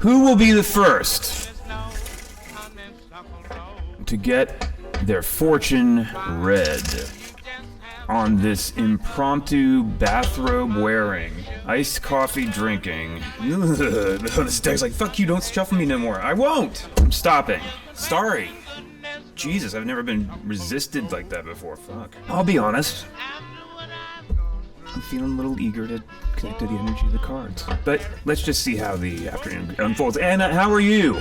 Who will be the first to get their fortune read on this impromptu bathrobe wearing, iced coffee drinking? This deck's like, fuck you, don't shuffle me no more. I won't. I'm stopping. Sorry. Jesus, I've never been resisted like that before. Fuck. I'll be honest. I'm feeling a little eager to connect to the energy of the cards. But let's just see how the afternoon unfolds. Anna, how are you?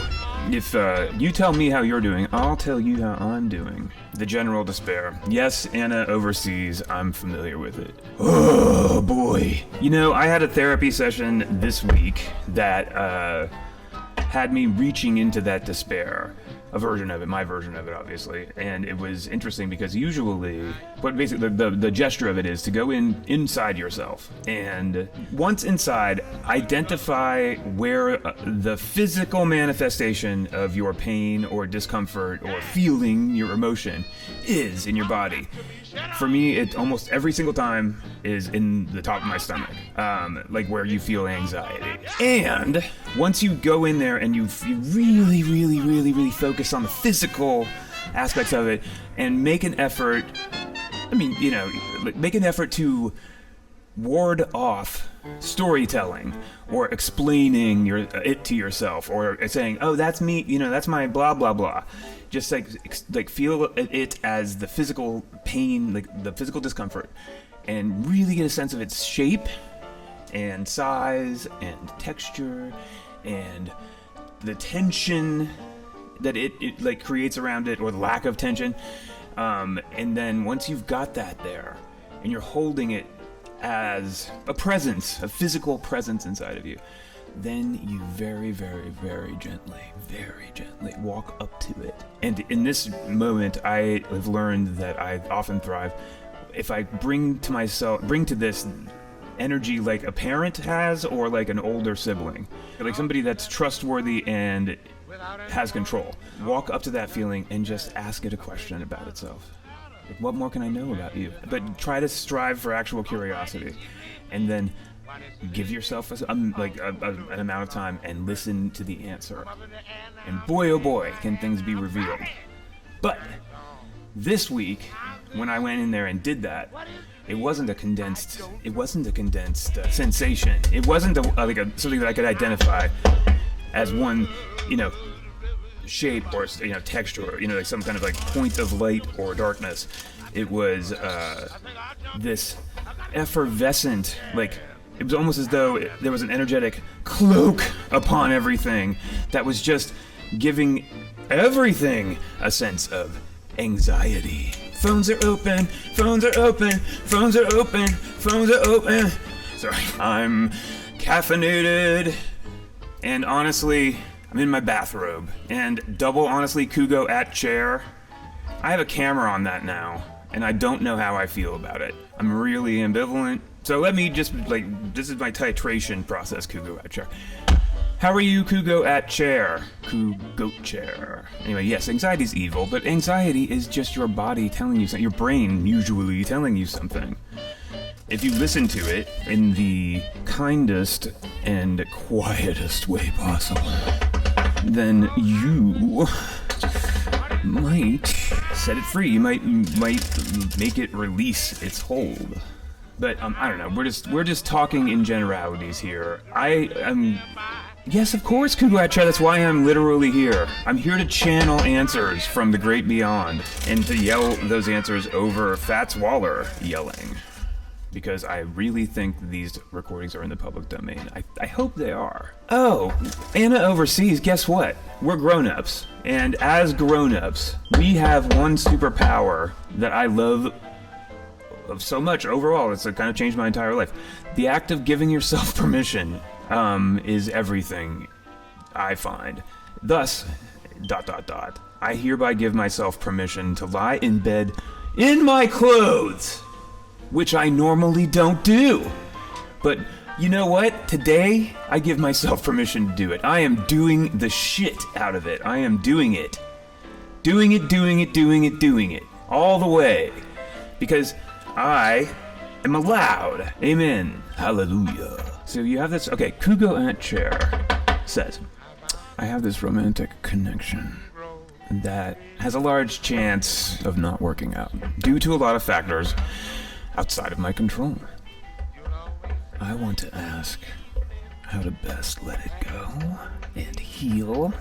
If you tell me how you're doing, I'll tell you how I'm doing. The general despair. Yes, Anna overseas. I'm familiar with it. Oh, boy. You know, I had a therapy session this week that had me reaching into that despair. A version of it, my version of it, obviously. And it was interesting because usually, but basically the gesture of it is to go inside yourself. And once inside, identify where the physical manifestation of your pain or discomfort or feeling your emotion is in your body. For me, it almost every single time is in the top of my stomach, like where you feel anxiety. And once you go in there and you really focus on the physical aspects of it and make an effort, make an effort to ward off storytelling or explaining it to yourself or saying, oh, that's me, that's my blah, blah, blah. Just like feel it as the physical pain, like the physical discomfort, and really get a sense of its shape and size and texture and the tension that it like creates around it, or the lack of tension. And then once you've got that there and you're holding it as a presence, a physical presence inside of you, then you very gently walk up to it. And in this moment, I have learned that I often thrive if I bring to this energy like a parent has, or like an older sibling, like somebody that's trustworthy and has control. Walk up to that feeling and just ask it a question about itself. Like, what more can I know about you? But try to strive for actual curiosity, and then give yourself an amount of time and listen to the answer. And boy, oh boy, can things be revealed. But this week, when I went in there and did that, it wasn't a condensed sensation. It wasn't something that I could identify as one, shape or texture, or like some kind of like point of light or darkness. It was this effervescent, like it was almost as though there was an energetic cloak upon everything that was just giving everything a sense of anxiety. Phones are open, phones are open, phones are open, phones are open. Sorry, I'm caffeinated, and honestly, I'm in my bathrobe. And double honestly, Kugo at chair. I have a camera on that now, and I don't know how I feel about it. I'm really ambivalent. So let me just, this is my titration process, Kugo at chair. How are you, Kugo at chair? Kugo chair. Anyway, yes, anxiety's evil, but anxiety is just your body telling you something, your brain usually telling you something. If you listen to it in the kindest and quietest way possible, then you might set it free. You might make it release its hold. But I don't know. We're just talking in generalities here. Yes, of course, Kuguacha. That's why I'm literally here. I'm here to channel answers from the great beyond and to yell those answers over Fats Waller yelling. Because I really think these recordings are in the public domain. I hope they are. Oh, Anna overseas, guess what? We're grown-ups. And as grown-ups, we have one superpower that I love so much overall. It's kind of changed my entire life. The act of giving yourself permission is everything, I find. Thus, ... I hereby give myself permission to lie in bed in my clothes, which I normally don't do. But you know what? Today, I give myself permission to do it. I am doing the shit out of it. I am doing it. Doing it. All the way. Because I am allowed. Amen. Hallelujah. So you have this. Okay, Kugo at chair says, I have this romantic connection that has a large chance of not working out due to a lot of factors outside of my control. I want to ask how to best let it go and heal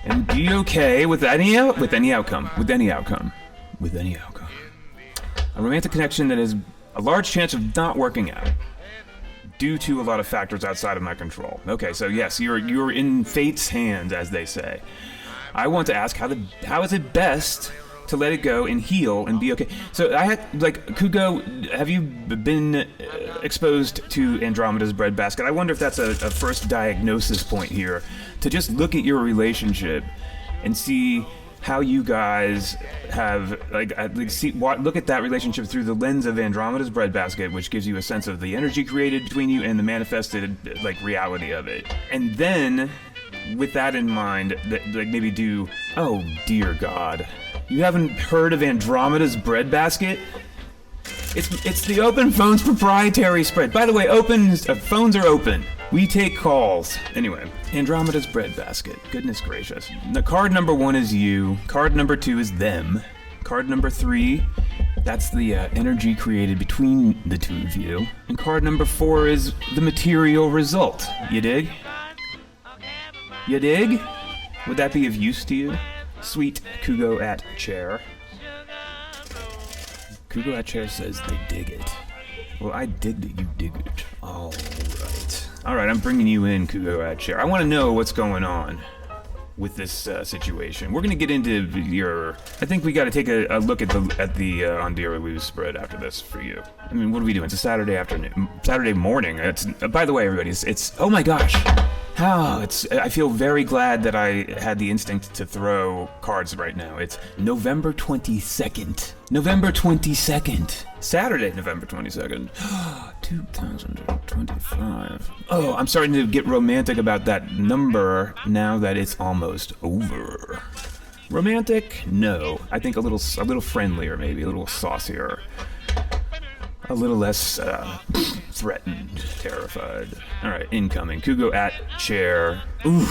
and be okay with any outcome. A romantic connection that has a large chance of not working out due to a lot of factors outside of my control. Okay, so yes, you're in fate's hands, as they say. I want to ask how is it best to let it go and heal and be okay? So I had, Kugo, have you been exposed to Andromeda's breadbasket? I wonder if that's a first diagnosis point here, to just look at your relationship and see how you guys have, look at that relationship through the lens of Andromeda's breadbasket, which gives you a sense of the energy created between you and the manifested, reality of it. And then, with that in mind, maybe do, oh dear God, you haven't heard of Andromeda's breadbasket? It's the Open Phones proprietary spread. By the way, phones are open. We take calls. Anyway, Andromeda's breadbasket. Goodness gracious. The card number 1 is you. Card number 2 is them. Card number 3, that's the energy created between the two of you. And card number 4 is the material result. You dig? You dig? Would that be of use to you? Sweet Kugo at Chair. Kugo at Chair says they dig it. Well, I dig that you dig it. Alright, I'm bringing you in, Kugo at Chair. I want to know what's going on with this situation. We're going to get into I think we got to take a look at the On Dear or Lose spread after this for you. I mean, what are we doing? It's a Saturday morning. By the way, everybody, it's oh my gosh. I feel very glad that I had the instinct to throw cards right now. It's November 22nd. Saturday, November 22nd. 2025. Oh, I'm starting to get romantic about that number now that it's almost over. Romantic? No. I think a little friendlier, maybe, a little saucier. A little less threatened, terrified. All right, incoming. Kugo at Chair. Ooh,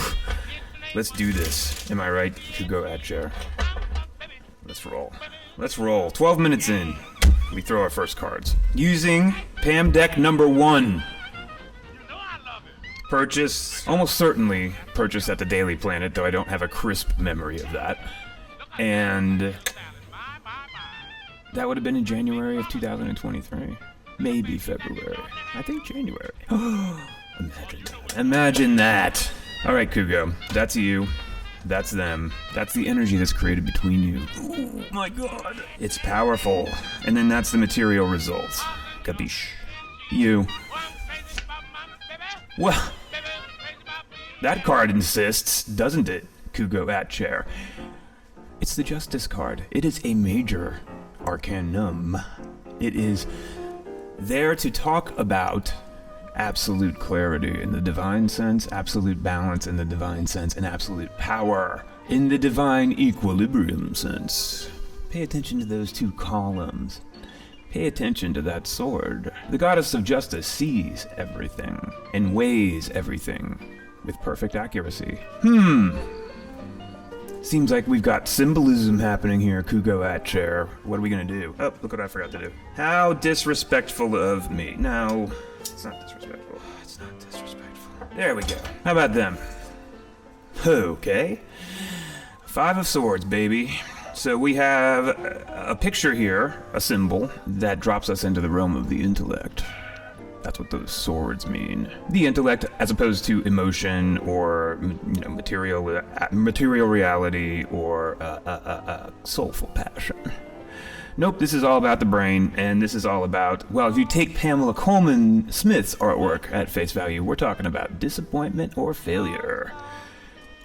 let's do this. Am I right? Kugo at Chair. Let's roll. 12 minutes in, we throw our first cards. Using Pam deck number 1. Almost certainly purchased at the Daily Planet, though I don't have a crisp memory of that. And that would have been in January of 2023. Maybe February. I think January. Imagine that. All right, Kugo. That's you. That's them. That's the energy that's created between you. Oh my God. It's powerful. And then that's the material results. Capiche? You. Well, that card insists, doesn't it, Kugo at Chair? It's the Justice card. It is a major arcanum. It is there to talk about absolute clarity in the divine sense, absolute balance in the divine sense, and absolute power in the divine equilibrium sense. Pay attention to those 2 columns. Pay attention to that sword. The goddess of justice sees everything and weighs everything with perfect accuracy. Seems like we've got symbolism happening here, Kugo at Chair. What are we gonna do? Oh, look what I forgot to do. How disrespectful of me. No, it's not disrespectful. It's not disrespectful. There we go. How about them? Okay. 5 of Swords, baby. So we have a picture here, a symbol, that drops us into the realm of the intellect. That's what those swords mean. The intellect, as opposed to emotion or material reality or soulful passion. Nope, this is all about the brain, and this is all about, well, if you take Pamela Coleman Smith's artwork at face value, we're talking about disappointment or failure.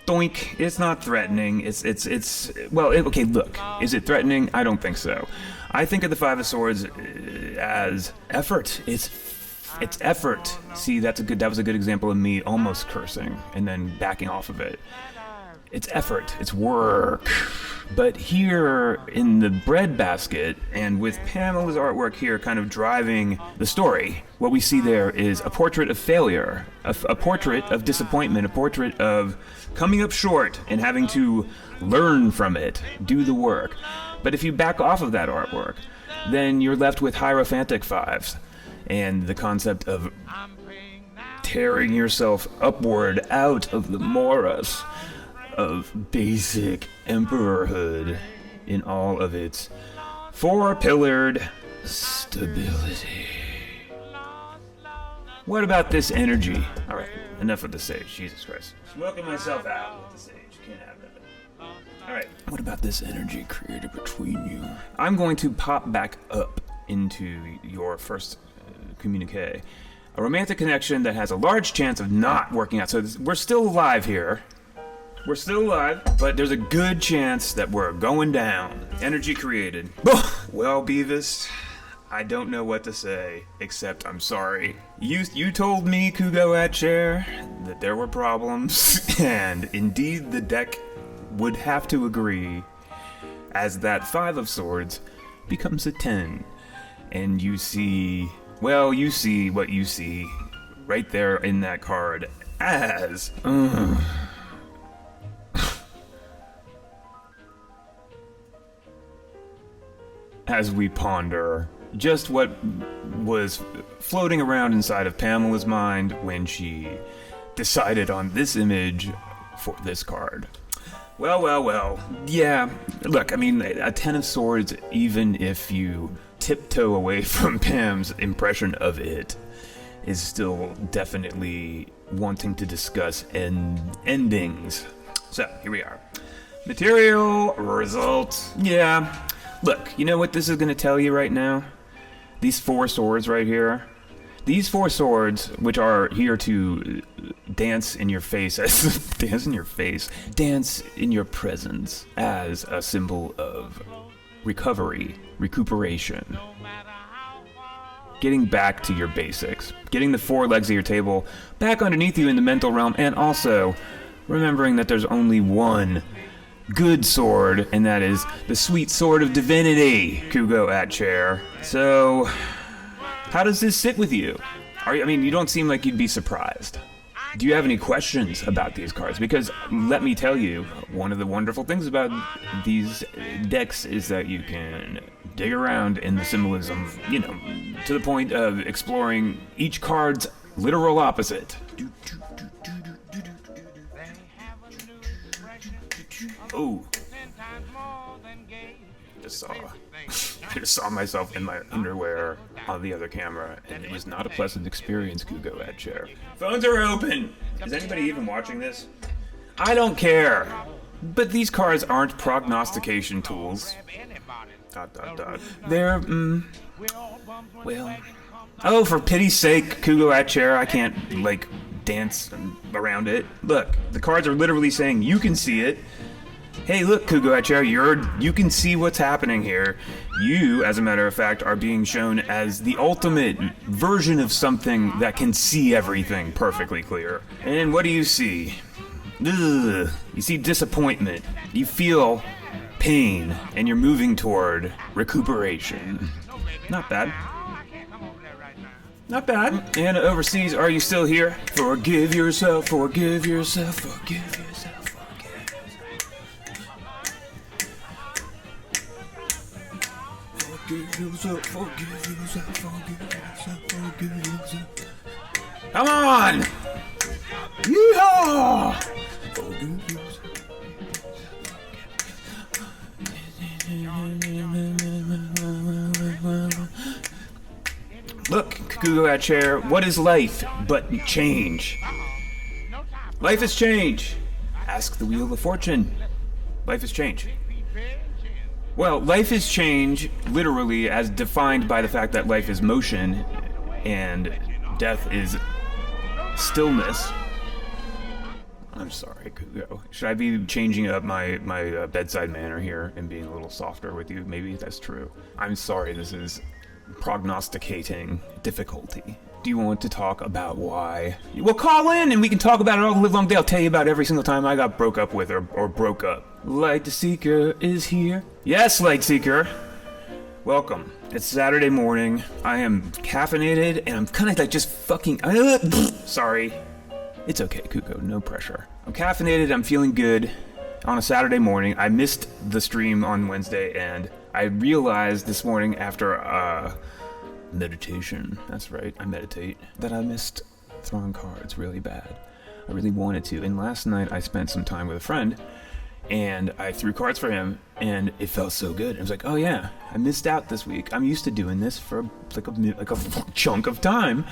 Doink. It's not threatening. Okay, look. Is it threatening? I don't think so. I think of the 5 of Swords as effort. It's effort. See, that was a good example of me almost cursing and then backing off of it. It's effort, it's work. But here in the breadbasket, and with Pamela's artwork here kind of driving the story, what we see there is a portrait of failure, a portrait of disappointment, a portrait of coming up short and having to learn from it, do the work. But if you back off of that artwork, then you're left with Hierophantic Fives and the concept of tearing yourself upward out of the morass of basic emperorhood in all of its four-pillared stability. What about this energy? All right, enough of the sage. Jesus Christ. Smoking myself out with the sage. Can't have that. All right. What about this energy created between you? I'm going to pop back up into your first communique. A romantic connection that has a large chance of not working out. So we're still alive here. We're still alive, but there's a good chance that we're going down. Energy created. Well, Beavis, I don't know what to say, except I'm sorry. You told me, Kugo at Chair, that there were problems, and indeed the deck would have to agree, as that 5 of Swords becomes a 10. And you see what you see right there in that card as... as we ponder just what was floating around inside of Pamela's mind when she decided on this image for this card. Well. Yeah, look, I mean, a 10 of Swords, even if you tiptoe away from Pam's impression of it, is still definitely wanting to discuss endings. So, here we are. Material, results. Yeah. Look, you know what this is going to tell you right now? These 4 swords right here. These 4 swords, which are here to dance in your face, dance in your presence as a symbol of recovery, recuperation. Getting back to your basics. Getting the 4 legs of your table back underneath you in the mental realm, and also remembering that there's only one good sword, and that is the sweet sword of divinity, Kugo at Chair. So, how does this sit with you? You don't seem like you'd be surprised. Do you have any questions about these cards? Because let me tell you, one of the wonderful things about these decks is that you can dig around in the symbolism, to the point of exploring each card's literal opposite. Oh, I just saw myself in my underwear on the other camera, and it was not a pleasant experience, Kugo at Chair. Phones are open! Is anybody even watching this? I don't care! But these cards aren't prognostication tools. ... They're, well... Oh, for pity's sake, Kugo at Chair, I can't, dance around it. Look, the cards are literally saying, you can see it. Hey, look, Kugo at Chair, you can see what's happening here. You, as a matter of fact, are being shown as the ultimate version of something that can see everything perfectly clear. And what do you see? Ugh. You see disappointment. You feel pain, and you're moving toward recuperation. Not bad. Not bad. And overseas, are you still here? Forgive yourself, forgive yourself, forgive yourself. Forgive yourself, forgive yourself, forgive yourself, forgive yourself. Come on! Yeehaw! Forgive yourself. Look, Kugo at Chair, what is life but change? Life is change. Ask the Wheel of Fortune. Life is change. Well, life is change, literally, as defined by the fact that life is motion and death is stillness. I'm sorry, Kugo. Should I be changing up my bedside manner here and being a little softer with you? Maybe that's true. I'm sorry, this is prognosticating difficulty. Do you want to talk about why? Well, call in and we can talk about it all the live long day. I'll tell you about every single time I got broke up with or broke up. Light Seeker is here. Yes, Light Seeker. Welcome. It's Saturday morning. I am caffeinated and I'm kind of like just fucking... Sorry. It's okay, Kuko. No pressure. I'm caffeinated. I'm feeling good on a Saturday morning. I missed the stream on Wednesday and I realized this morning after meditation, that's right, I meditate, that I missed throwing cards really bad. I really wanted to. And last night I spent some time with a friend and I threw cards for him and it felt so good. I was like, oh yeah, I missed out this week. I'm used to doing this for like a chunk of time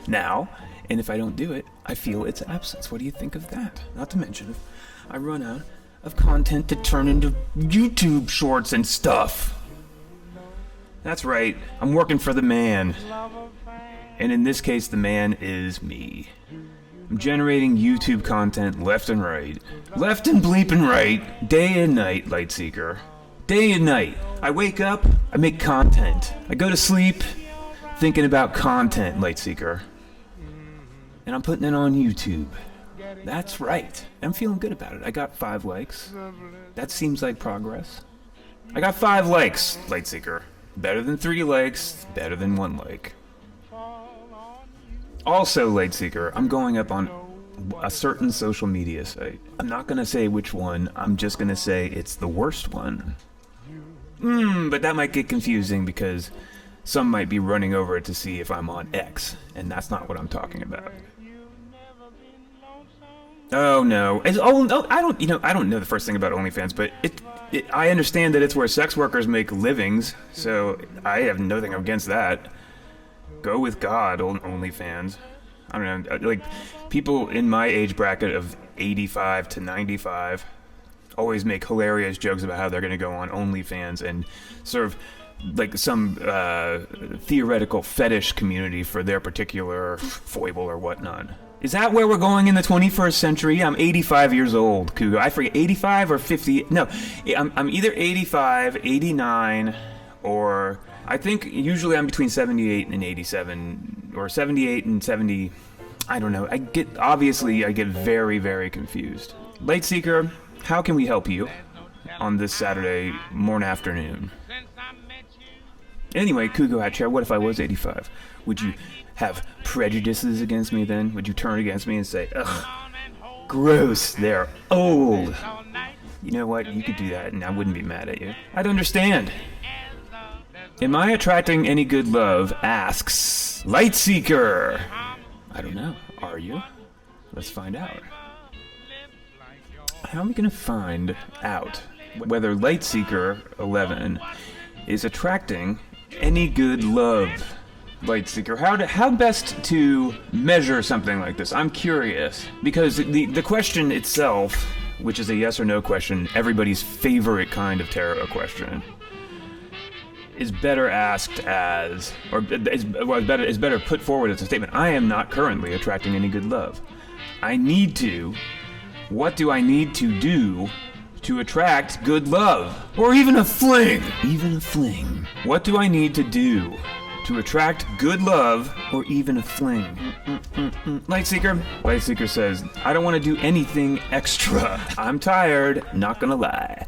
now. And if I don't do it, I feel its absence. What do you think of that? Not to mention, I run out of content to turn into YouTube shorts and stuff. That's right, I'm working for the man. And in this case, the man is me. I'm generating YouTube content left and right. Left and bleeping right. Day and night, Lightseeker. Day and night. I wake up, I make content. I go to sleep thinking about content, Lightseeker. And I'm putting it on YouTube. That's right. I'm feeling good about it. I got 5 likes. That seems like progress. I got 5 likes, Lightseeker. Better than 3 likes, better than 1 like. Also, Lightseeker, I'm going up on a certain social media site. I'm not gonna say which one, I'm just gonna say it's the worst one. But that might get confusing because some might be running over it to see if I'm on X, and that's not what I'm talking about. Oh no! I don't know the first thing about OnlyFans, but I understand that it's where sex workers make livings, so I have nothing against that. Go with God, OnlyFans. I don't know, like, people in my age bracket of 85 to 95 always make hilarious jokes about how they're going to go on OnlyFans and serve like some theoretical fetish community for their particular foible or whatnot. Is that where we're going in the 21st century? I'm 85 years old, Kugo. I forget, 85 or 50? No, I'm either 85, 89, or I think usually I'm between 78 and 87, or 78 and 70. I don't know. I get very, very confused. Lightseeker, how can we help you on this Saturday morning afternoon? Anyway, Kugo Hat Chair, what if I was 85? Would you have prejudices against me then? Would you turn against me and say, ugh, gross, they're old? You know what? You could do that and I wouldn't be mad at you. I'd understand. Am I attracting any good love? Asks Lightseeker. I don't know. Are you? Let's find out. How are we going to find out whether Lightseeker 11 is attracting any good love? Lightseeker, how best to measure something like this? I'm curious, because the question itself, which is a yes or no question, everybody's favorite kind of tarot question, is better asked as, or is better put forward as a statement. I am not currently attracting any good love. What do I need to do to attract good love? Or even a fling? Even a fling. What do I need to do to attract good love, or even a fling? Lightseeker says, I don't want to do anything extra. I'm tired, not gonna lie.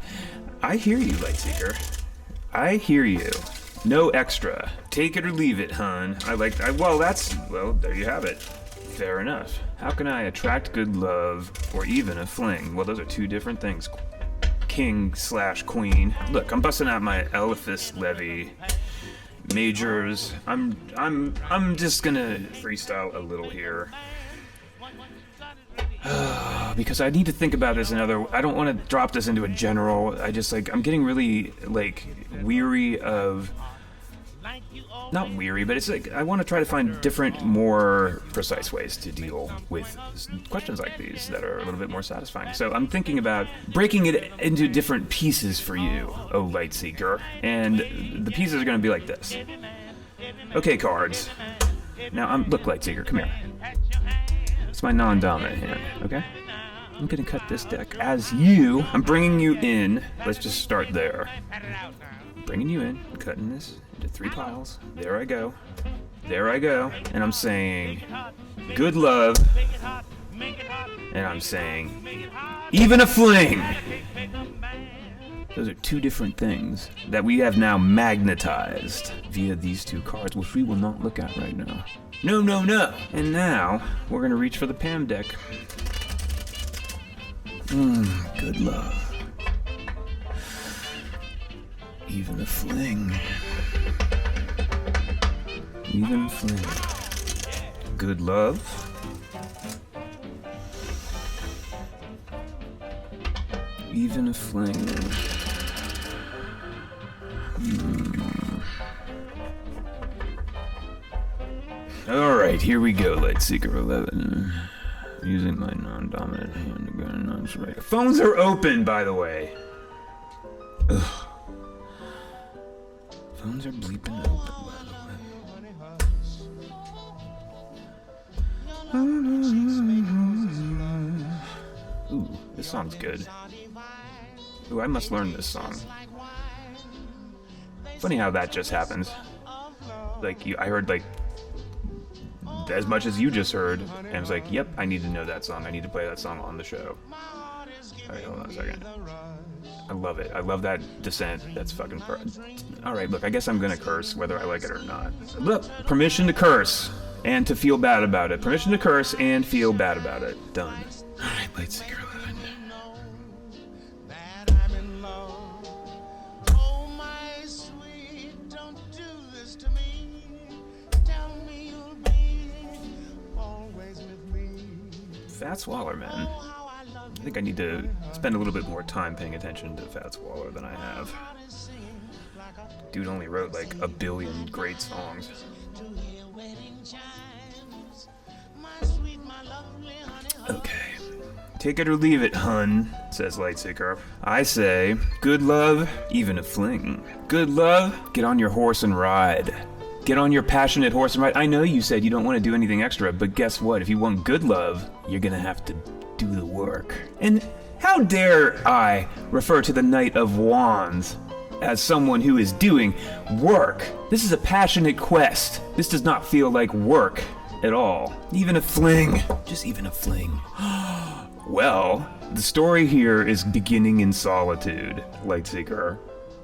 I hear you, Lightseeker. I hear you. No extra. Take it or leave it, hun. Well, there you have it. Fair enough. How can I attract good love, or even a fling? Well, those are 2 different things. King/queen. Look, I'm busting out my Eliphas Levy majors. I'm just gonna freestyle a little here. Because I need to think about this I don't want to drop this into a general. I'm getting really, weary of, not weary, but it's I want to try to find different, more precise ways to deal with questions like these that are a little bit more satisfying. So I'm thinking about breaking it into different pieces for you, oh Lightseeker. And the pieces are going to be like this. Okay, cards. Now, look, Lightseeker, come here. It's my non-dominant hand, okay? I'm going to cut this deck as I'm bringing you in. Let's just start there. Bringing you in, cutting this into 3 piles. There I go. There I go. And I'm saying, good love. And I'm saying, even a fling. Those are 2 different things that we have now magnetized via these 2 cards, which we will not look at right now. No, no, no. And now, we're going to reach for the Pam deck. Good love. Even a fling. Even a fling. Good love. Even a fling. Alright, here we go, Lightseeker 11. Using my non-dominant hand to go to non-strike. Phones are open, by the way. Ugh. Phones are bleeping open, by the way. Ooh, this song's good. Ooh, I must learn this song. Funny how that just happens. Like, I heard, like, as much as you just heard, and I was like, yep, I need to know that song. I need to play that song on the show. Alright, hold on a second. I love it. I love that descent. That's fucking alright, look, I guess I'm gonna curse whether I like it or not. Look, permission to curse and to feel bad about it. Permission to curse and feel bad about it. Done. Alright, Lightseeker 11. Fat Swaller, man. I think I need to spend a little bit more time paying attention to Fat Swaller than I have. Dude only wrote like 1 billion great songs. Okay. Take it or leave it, hun, says Lightseeker. I say, good love, even a fling. Good love, get on your horse and ride. Get on your passionate horse and ride. I know you said you don't want to do anything extra, but guess what? If you want good love, you're gonna have to do the work. And how dare I refer to the Knight of Wands as someone who is doing work? This is a passionate quest. This does not feel like work at all. Even a fling. Just even a fling. Well, the story here is beginning in solitude, Lightseeker.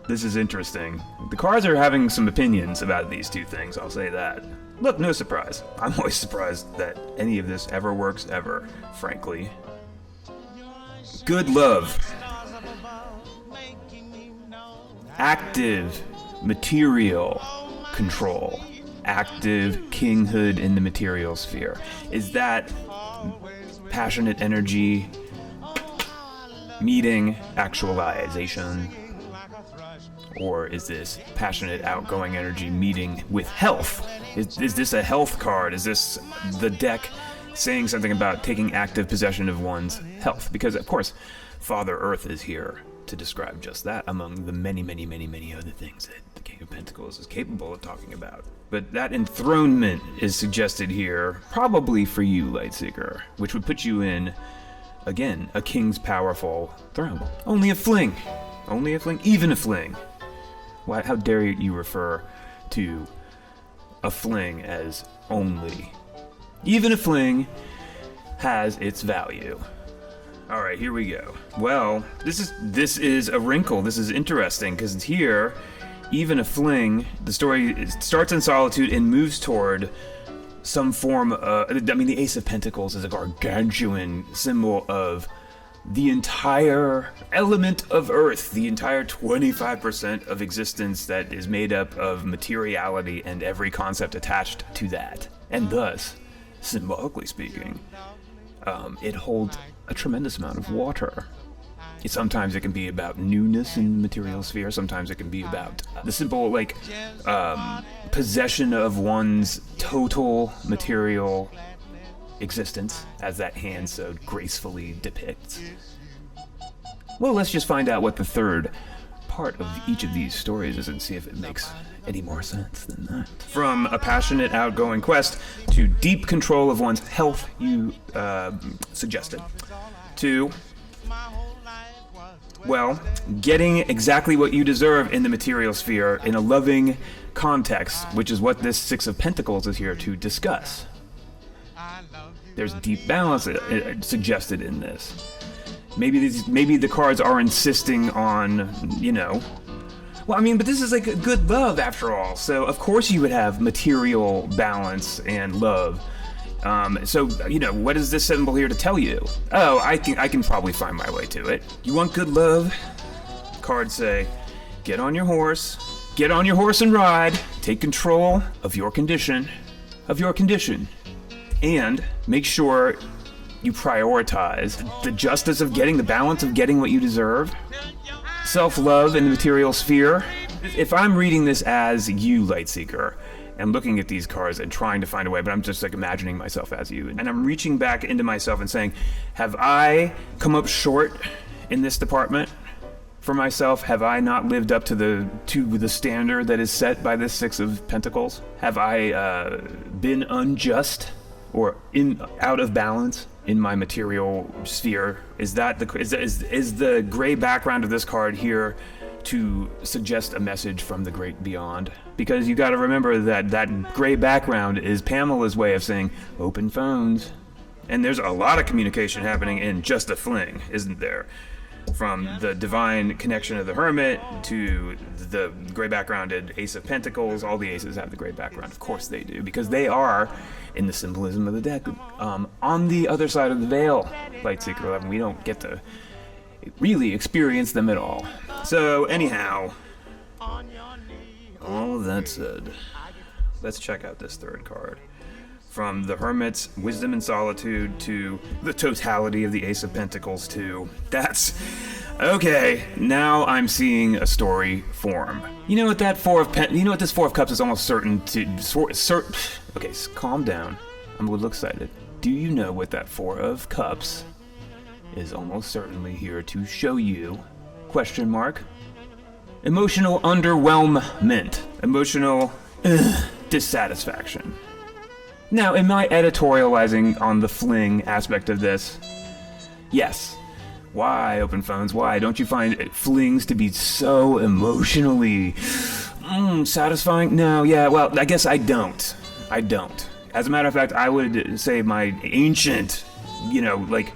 This is interesting. The cards are having some opinions about these 2 things, I'll say that. Look, no surprise. I'm always surprised that any of this ever works ever, frankly. Good love. Active material control. Active kinghood in the material sphere. Is that passionate energy meeting actualization? Or is this passionate, outgoing energy meeting with health? Is this a health card? Is this the deck saying something about taking active possession of one's health? Because, of course, Father Earth is here to describe just that, among the many, many, many, many other things that the King of Pentacles is capable of talking about. But that enthronement is suggested here, probably for you, Lightseeker, which would put you in, again, a king's powerful throne. Only a fling. Only a fling. Even a fling. Why, how dare you refer to a fling as only? Even a fling has its value. All right, here we go. Well, this is a wrinkle. This is interesting because it's here. Even a fling. The story starts in solitude and moves toward some form. The Ace of Pentacles is a gargantuan symbol of the entire element of Earth, the entire 25% of existence that is made up of materiality and every concept attached to that. And thus, symbolically speaking, it holds a tremendous amount of water. Sometimes it can be about newness in the material sphere, sometimes it can be about the simple, possession of one's total material existence, as that hand so gracefully depicts. Well, let's just find out what the third part of each of these stories is and see if it makes any more sense than that. From a passionate, outgoing quest to deep control of one's health, you suggested, to Well, getting exactly what you deserve in the material sphere in a loving context, which is what this Six of Pentacles is here to discuss. There's deep balance suggested in this. Maybe the cards are insisting on, well, I mean, but this is like a good love after all. So of course you would have material balance and love. So what is this symbol here to tell you? Oh, I can probably find my way to it. You want good love? Cards say, get on your horse and ride. Take control of your condition, and make sure you prioritize the justice of getting, the balance of getting what you deserve. Self-love in the material sphere. If I'm reading this as you, Lightseeker, and looking at these cards and trying to find a way, but I'm just like imagining myself as you, and I'm reaching back into myself and saying, have I come up short in this department for myself? Have I not lived up to the standard that is set by this Six of Pentacles? Have I been unjust or out of balance in my material sphere? Is the gray background of this card here to suggest a message from the great beyond? Because you got to remember that gray background is Pamela's way of saying open phones. And there's a lot of communication happening in just a fling, isn't there? From the divine connection of the Hermit to the gray backgrounded Ace of Pentacles. All the aces have the gray background. Of course they do, because they are in the symbolism of the deck. On the other side of the veil, Lightseeker 11, we don't get to really experience them at all. So anyhow, all of that said, let's check out this third card. From the Hermit's Wisdom and Solitude to the totality of the Ace of Pentacles to that's okay. Now I'm seeing a story form. You know what this Four of Cups is almost certain to okay, calm down. I'm a little excited. Do you know what that Four of Cups is almost certainly here to show you? Question mark. Emotional underwhelmment. Emotional dissatisfaction. Now, am I editorializing on the fling aspect of this? Yes. Why, open phones? Why don't you find flings to be so emotionally satisfying? No, yeah, well, I guess I don't. As a matter of fact, I would say my ancient, like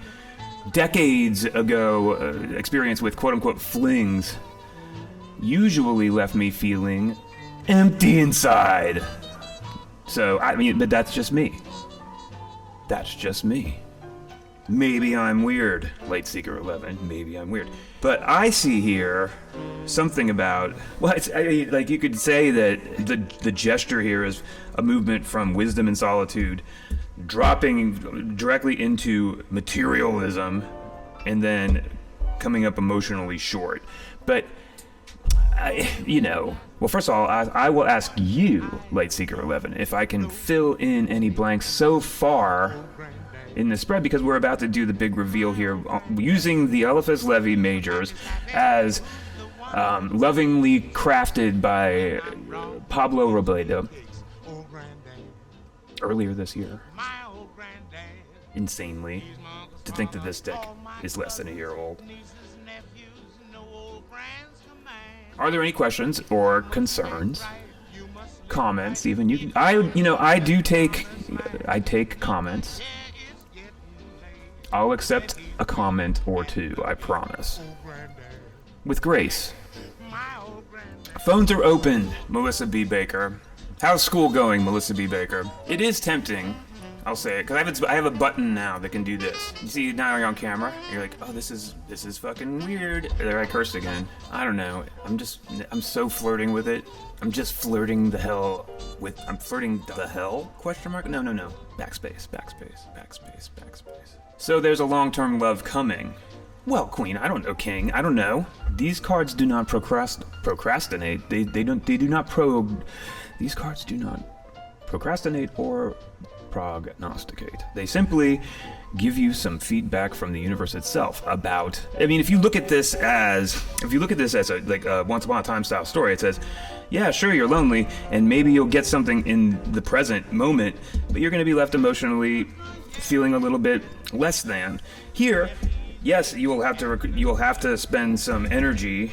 decades ago experience with quote-unquote flings usually left me feeling empty inside. So, I mean, but that's just me. Maybe I'm weird, Lightseeker 11. Maybe I'm weird. But I see here something about, well, like you could say that the gesture here is a movement from wisdom and solitude, dropping directly into materialism, and then coming up emotionally short. But well, first of all, I will ask you, Lightseeker 11, if I can fill in any blanks so far in the spread, because we're about to do the big reveal here using the Eliphas Levi majors as lovingly crafted by Pablo Robledo earlier this year. Insanely, to think that this deck is less than a year old. Are there any questions or concerns? Comments, even you can. I take comments. I'll accept a comment or two, I promise. With grace. Phones are open, Melissa B. Baker. How's school going, Melissa B. Baker? It is tempting, I'll say it, because I have a button now that can do this. You see, now you're on camera, and you're like, oh, this is fucking weird. There, I cursed again. I don't know. I'm so flirting with it. I'm just flirting the hell with, I'm flirting the hell? Question mark? No. Backspace. So there's a long-term love coming. Well, Queen, I don't know, King, I don't know. These cards do not procrastinate. These cards do not procrastinate or prognosticate. They simply give you some feedback from the universe itself about, I mean, if you look at this as a once upon a time style story, it says, yeah, sure, you're lonely, and maybe you'll get something in the present moment, but you're going to be left emotionally feeling a little bit less than. Here, yes, you will have to spend some energy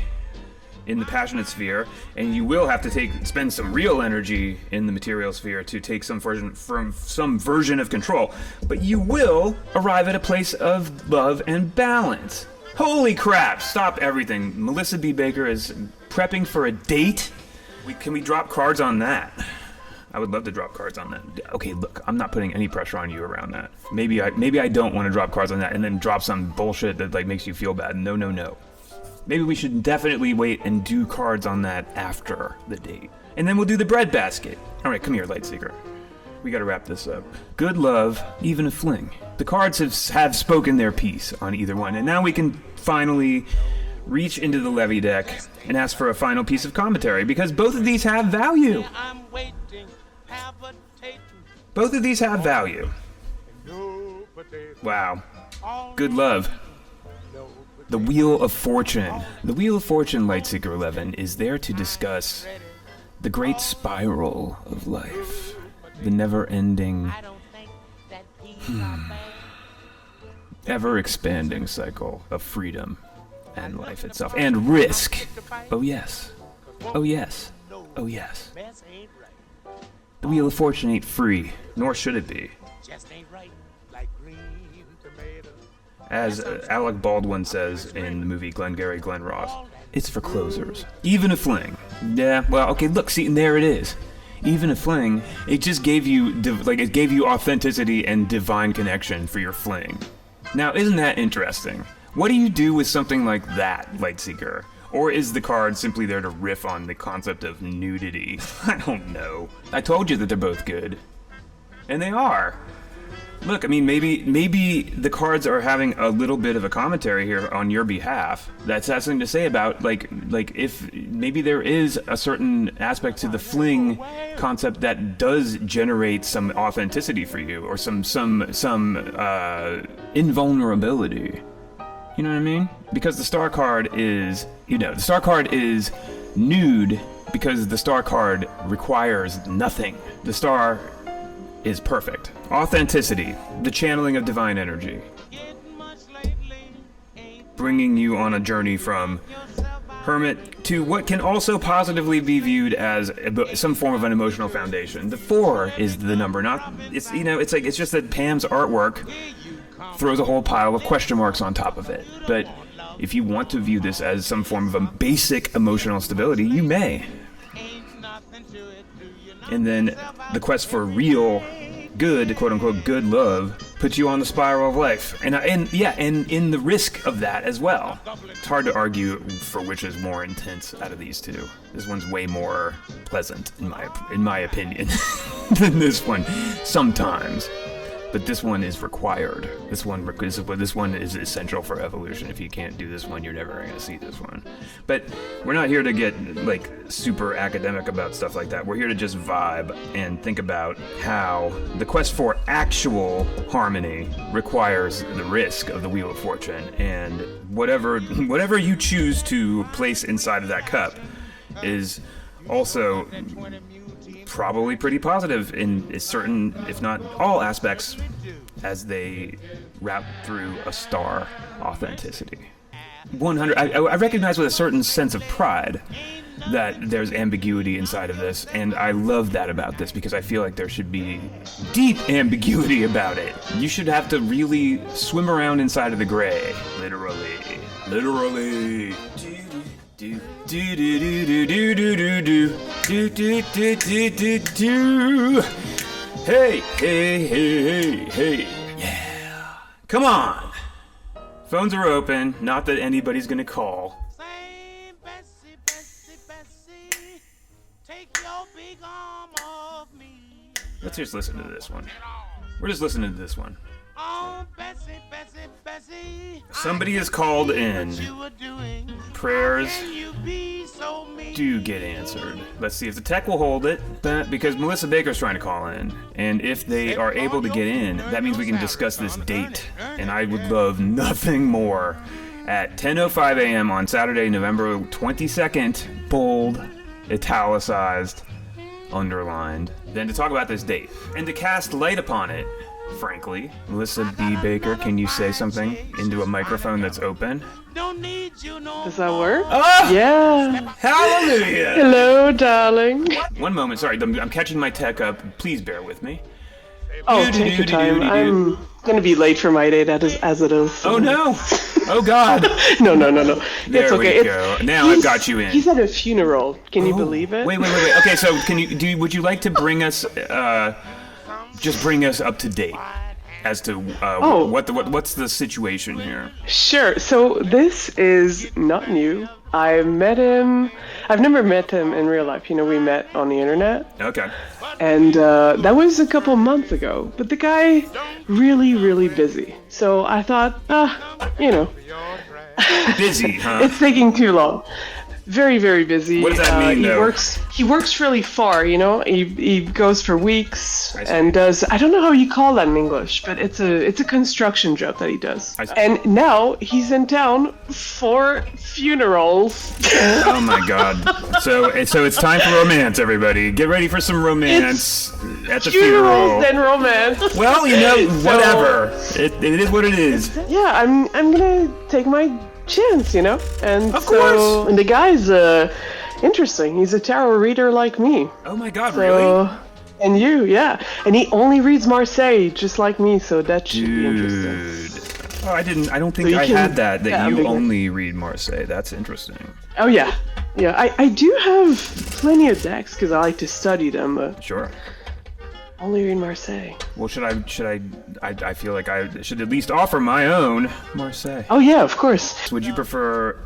in the passionate sphere, and you will have to spend some real energy in the material sphere to take some version of control. But you will arrive at a place of love and balance. Holy crap! Stop everything. Melissa B. Baker is prepping for a date. Can we drop cards on that? I would love to drop cards on that. Okay, look, I'm not putting any pressure on you around that. Maybe I don't want to drop cards on that and then drop some bullshit that like makes you feel bad. No. Maybe we should definitely wait and do cards on that after the date. And then we'll do the breadbasket. All right, come here, Lightseeker. We gotta wrap this up. Good love, even a fling. The cards have spoken their piece on either one, and now we can finally reach into the levy deck and ask for a final piece of commentary, because both of these have value. Both of these have value. Wow. Good love. The Wheel of Fortune. The Wheel of Fortune, Lightseeker 11, is there to discuss the great spiral of life. The never-ending, ever-expanding cycle of freedom and life itself. And risk. Oh yes. Oh yes. Oh yes. The Wheel of Fortune ain't free, nor should it be. As Alec Baldwin says in the movie Glengarry Glen Ross, it's for closers. Even a fling. Yeah, well, okay, look, see, and there it is. Even a fling, it just gave you, it gave you authenticity and divine connection for your fling. Now, isn't that interesting? What do you do with something like that, Lightseeker? Or is the card simply there to riff on the concept of nudity? I don't know. I told you that they're both good. And they are. Look, I mean, maybe the cards are having a little bit of a commentary here on your behalf. That's something to say about, like if maybe there is a certain aspect to the fling concept that does generate some authenticity for you, or some invulnerability. You know what I mean? Because the star card is, the star card is nude because the star card requires nothing. The star is perfect. Authenticity, the channeling of divine energy. Bringing you on a journey from hermit to what can also positively be viewed as some form of an emotional foundation. The 4 is the number, it's just that Pam's artwork throws a whole pile of question marks on top of it. But if you want to view this as some form of a basic emotional stability, you may. And then the quest for real, good, quote-unquote, good love puts you on the spiral of life. And in the risk of that as well. It's hard to argue for which is more intense out of these two. This one's way more pleasant, in my opinion, than this one, sometimes. But this one is required. This one is essential for evolution. If you can't do this one, you're never going to see this one. But we're not here to get super academic about stuff like that. We're here to just vibe and think about how the quest for actual harmony requires the risk of the Wheel of Fortune, and whatever you choose to place inside of that cup is also probably pretty positive in certain, if not all aspects, as they wrap through a star authenticity. 100. I recognize with a certain sense of pride that there's ambiguity inside of this, and I love that about this because I feel like there should be deep ambiguity about it. You should have to really swim around inside of the gray, literally. Do do do do do do do do do do do do do do. Hey, yeah. Come on. Phones are open. Not that anybody's gonna call. Say, Bessie, take your big arm off me. Let's just listen to this one. We're just listening to this one. Oh, Bessie. Somebody is called in. Prayers do get answered. Let's see if the tech will hold it, because Melissa Baker's trying to call in. And if they are able to get in, that means we can discuss this date. And I would love nothing more at 10:05 a.m. on Saturday, November 22nd, bold, italicized, underlined, than to talk about this date and to cast light upon it frankly. Melissa B. Baker, can you say something into a microphone that's open? Don't need you no Does that work? Oh! Yeah. Hallelujah! Hello, darling. One moment, sorry, I'm catching my tech up. Please bear with me. Oh, take your time. I'm gonna be late for my date as it is. So. Oh no! Oh god! No. There It's okay. we go. Now I've got you in. He's at a funeral. Can you believe it? Wait. Okay, so would you like to bring us, just bring us up to date as to what's the situation here? Sure. So this is not new. I've never met him in real life. We met on the internet. Okay. And that was a couple months ago. But the guy, really, really busy. So I thought, Busy, huh? it's taking too long. Very, very busy. What does that mean, though? He works really far, He goes for weeks I see. and does. I don't know how you call that in English, but it's a construction job that he does. I see. And now he's in town for funerals. Oh my god. So it's time for romance, everybody. Get ready for some romance at the funeral. Funerals and romance. Well, whatever. It is what it is. Yeah, I'm gonna take my chance, And Of course. And the guy's interesting. He's a tarot reader like me. Oh my god, So, really? And you, yeah. And he only reads Marseille, just like me, so that should be interesting. Dude. Oh, I don't think So you I can- had that yeah, you big- only read Marseille. That's interesting. Oh, yeah. Yeah, I do have plenty of decks, because I like to study them, but Sure. only read Marseille. Well, I feel like I should at least offer my own Marseille. Oh, yeah, of course. Would you prefer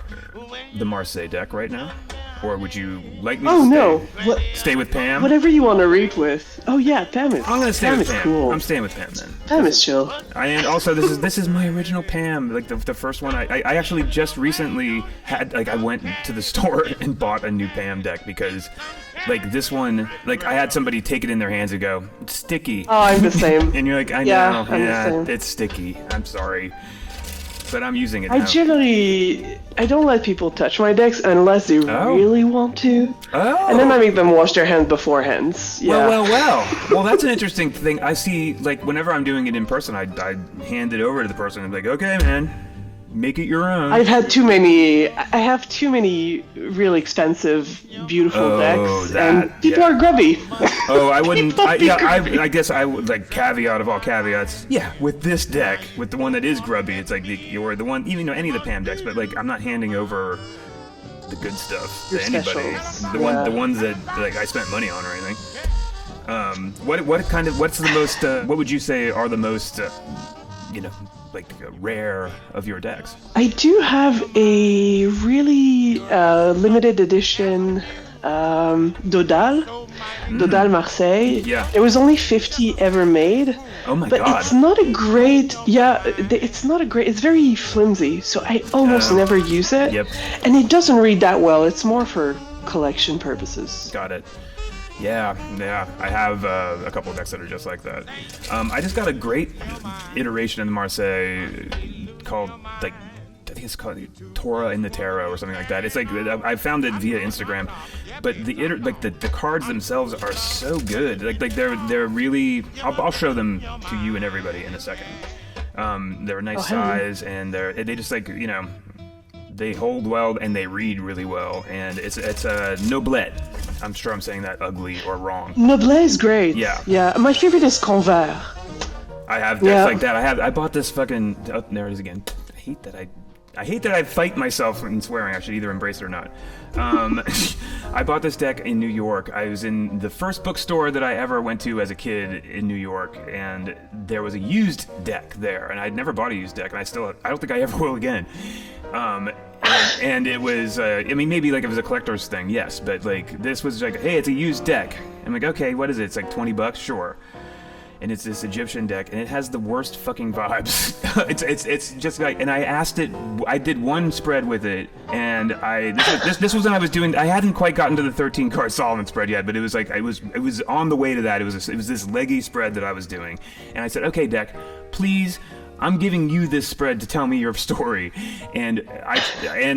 the Marseille deck right now? Or would you like me Oh, to no. stay with Pam? Whatever you want to read with. Oh, yeah, Pam is. I'm gonna stay Pam with is Pam. cool. I'm staying with Pam then. Pam is chill. And also, this is my original Pam, like the first one. I actually just recently had, I went to the store and bought a new Pam deck because, this one, I had somebody take it in their hands and go, it's sticky. Oh, I'm the same. And you're like, I Yeah, know, I'm the same. it's sticky. I'm sorry. But I'm using it now. I don't let people touch my decks unless they really want to. Oh. And then I make them wash their hands beforehand. Yeah. Well, that's an interesting thing. I see, whenever I'm doing it in person, I hand it over to the person and be like, okay, man, make it your own. I have too many really expensive, beautiful decks, and people are grubby. Oh, I wouldn't. I guess I would caveat of all caveats. Yeah, with this deck, with the one that is grubby, it's you're the one. Even any of the Pam decks, but I'm not handing over the good stuff Your to anybody. specials. The ones that I spent money on or anything. What's the most? What would you say are the most? Rare of your decks? I do have a really limited edition Dodal Marseille. Yeah. There was only 50 ever made. Oh my but god. it's not a great. Yeah, it's not a great. It's very flimsy, so I almost never use it. Yep. And it doesn't read that well. It's more for collection purposes. Got it. Yeah, I have a couple of decks that are just like that. I just got a great iteration in the Marseille called, I think it's called Torah in the Tarot or something like that. It's I found it via Instagram, but the cards themselves are so good. They're really. I'll show them to you and everybody in a second. They're a nice size and they just they hold well and they read really well, and it's a noblette. I'm sure I'm saying that ugly or wrong. Noblet is great. Yeah. Yeah. My favorite is Convert. I have decks like that. I bought this fucking. Oh, there it is again. I hate that I fight myself in swearing. I should either embrace it or not. I bought this deck in New York. I was in the first bookstore that I ever went to as a kid in New York, and there was a used deck there, and I'd never bought a used deck, and I don't think I ever will again. And it was, maybe if it was a collector's thing, yes, but this was hey, it's a used deck. I'm like, okay, what is it? It's $20, sure. And it's this Egyptian deck, and it has the worst fucking vibes. it's just and I asked it. I did one spread with it, and this was when I was doing. I hadn't quite gotten to the 13 card Solomon spread yet, but it was it was on the way to that. It was this leggy spread that I was doing, and I said, okay, deck, please I'm giving you this spread to tell me your story, and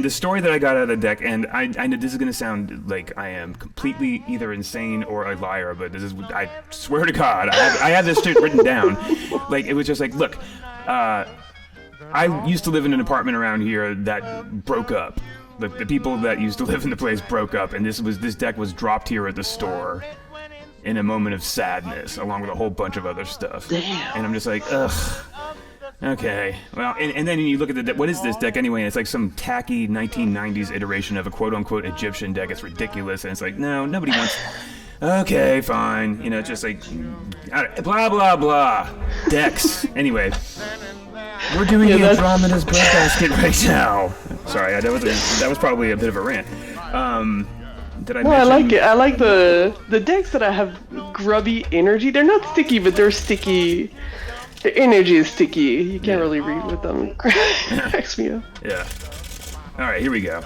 the story that I got out of the deck, and I know this is gonna sound like I am completely either insane or a liar, but this is, I swear to God, I have this shit written down. Like, it was just like, look, I used to live in an apartment around here that broke up. The people that used to live in the place broke up, and this deck was dropped here at the store in a moment of sadness, along with a whole bunch of other stuff. Damn. And I'm just like, ugh. Okay. Well, and then you look at the deck. What is this deck anyway? It's like some tacky 1990s iteration of a quote-unquote Egyptian deck. It's ridiculous, and it's like, no, nobody wants... Okay, fine. You know, just like... Blah, blah, blah. Decks. Anyway. We're doing the Andromeda's breadbasket right now. Sorry, that was probably a bit of a rant. Did I mention... I like it. I like the decks that I have grubby energy. They're not sticky, but they're sticky. The energy is sticky. You can't really read with them. It cracks me up. Yeah. All right, here we go.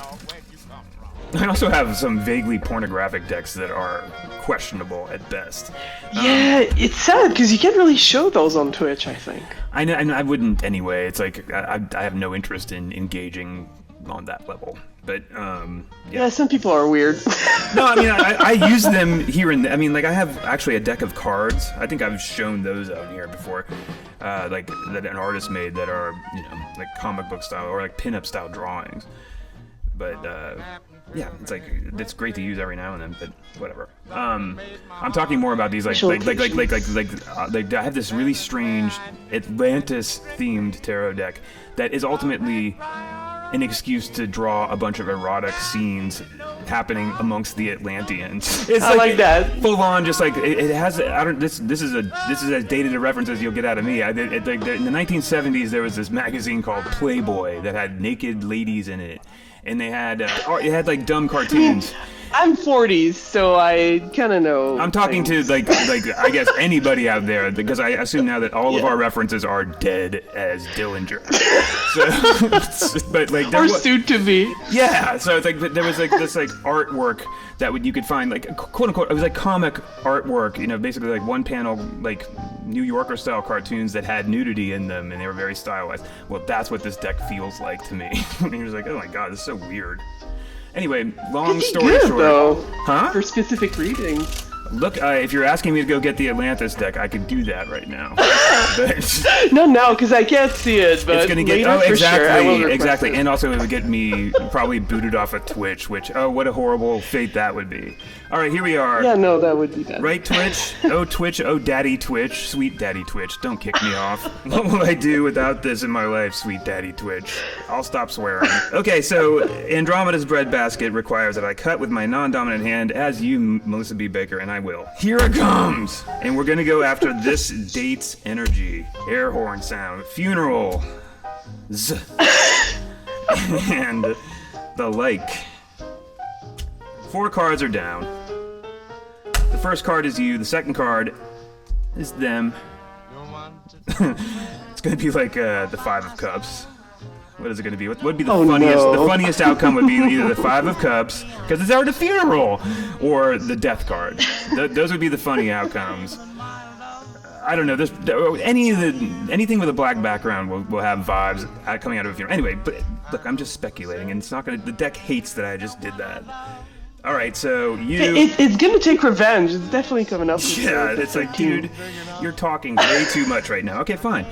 I also have some vaguely pornographic decks that are questionable at best. Yeah, it's sad because you can't really show those on Twitch, I think. I know, and I wouldn't anyway. It's like I have no interest in engaging on that level. But yeah, some people are weird. No, I mean I use them here and there. I mean, like, I have actually a deck of cards. I think I've shown those out here before, like that an artist made that are, you know, like comic book style or like pinup style drawings. But yeah, it's like it's great to use every now and then. But whatever. I'm talking more about these like I have this really strange Atlantis themed tarot deck that is ultimately an excuse to draw a bunch of erotic scenes happening amongst the Atlanteans. It's I like that. Full on, just like it has. I don't. This is as dated a reference as you'll get out of me. In the 1970s, there was this magazine called Playboy that had naked ladies in it, and they had it had like dumb cartoons. I'm 40s, so I kind of know. I'm talking things. to like I guess anybody out there, because I assume now that all of our references are dead as Dillinger. So, but like or soon to be. Yeah, so it's like there was like this like artwork that you could find, like quote unquote, it was like comic artwork, you know, basically like one panel like New Yorker style cartoons that had nudity in them, and they were very stylized. Well, that's what this deck feels like to me. And you're just like, oh my god, this is so weird. Anyway, long story short, though, huh? For specific readings. Look, if you're asking me to go get the Atlantis deck, I could do that right now. But no, because I can't see it. But it's gonna get later, exactly, sure, I will exactly, it. and also it would get me probably booted off of Twitch, which what a horrible fate that would be. All right, here we are. Yeah, no, that would be bad. Right, Twitch? Oh, Daddy Twitch, sweet Daddy Twitch, don't kick me off. What will I do without this in my life, sweet Daddy Twitch? I'll stop swearing. Okay, so Andromeda's breadbasket requires that I cut with my non-dominant hand, as you, Melissa B. Baker, and I will. Here it comes! And we're gonna go after this date's energy. Air horn sound. Funeral. Z. And the like. 4 cards are down. The first card is you, the second card is them. It's gonna be like the 5 of Cups. What is it gonna be? What would be the funniest? No. The funniest outcome would be either the 5 of Cups, because it's already the funeral, or the Death card. Those would be the funny outcomes. I don't know. Anything with a black background will have vibes coming out of a funeral. Anyway, but look, I'm just speculating, and it's not gonna. The deck hates that I just did that. All right, so you. It's gonna take revenge. It's definitely coming up. Yeah, it's like, dude, you're talking way too much right now. Okay, fine.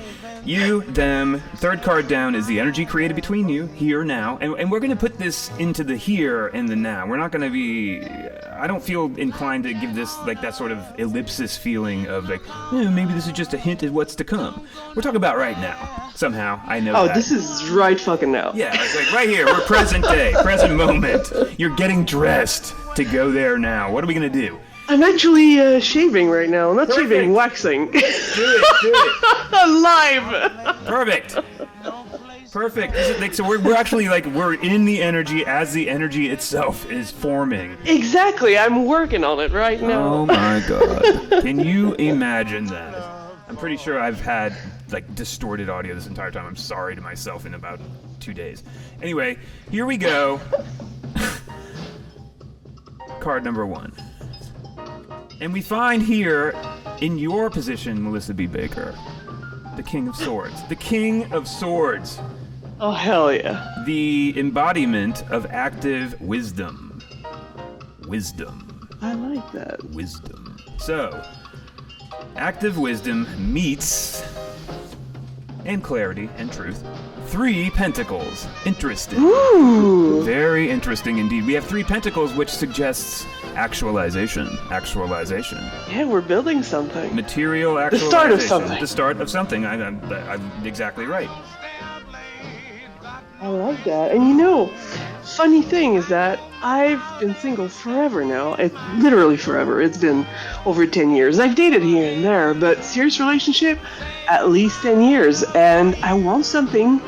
You, them, third card down is the energy created between you, here, now, and we're gonna put this into the here and the now. We're not gonna be. I don't feel inclined to give this like that sort of ellipsis feeling of like, maybe this is just a hint at what's to come. We're talking about right now. Somehow, I know. Oh, that. this is right fucking now. Yeah, it's like right here. We're present day, present moment. You're getting dressed to go there now. What are we gonna do? I'm actually shaving right now. Not Perfect. shaving, waxing. Do it. Live. Perfect. This is, like, so we're actually like we're in the energy as the energy itself is forming. Exactly. I'm working on it right now. Oh my god. Can you imagine that? I'm pretty sure I've had like distorted audio this entire time. I'm sorry to myself in about 2 days. Anyway, here we go. Card number 1. And we find here, in your position, Melissa B. Baker, the King of Swords. The King of Swords. Oh, hell yeah. The embodiment of active wisdom. Wisdom. I like that. Wisdom. So, active wisdom meets, and clarity and truth, 3 pentacles. Interesting. Ooh. Very interesting indeed. We have 3 pentacles, which suggests actualization. Actualization. Yeah, we're building something. Material actualization. The start of something. The start of something. I'm exactly right. I like that. And you know, funny thing is that I've been single forever now. Literally forever. It's been over 10 years. I've dated here and there, but serious relationship, at least 10 years. And I want something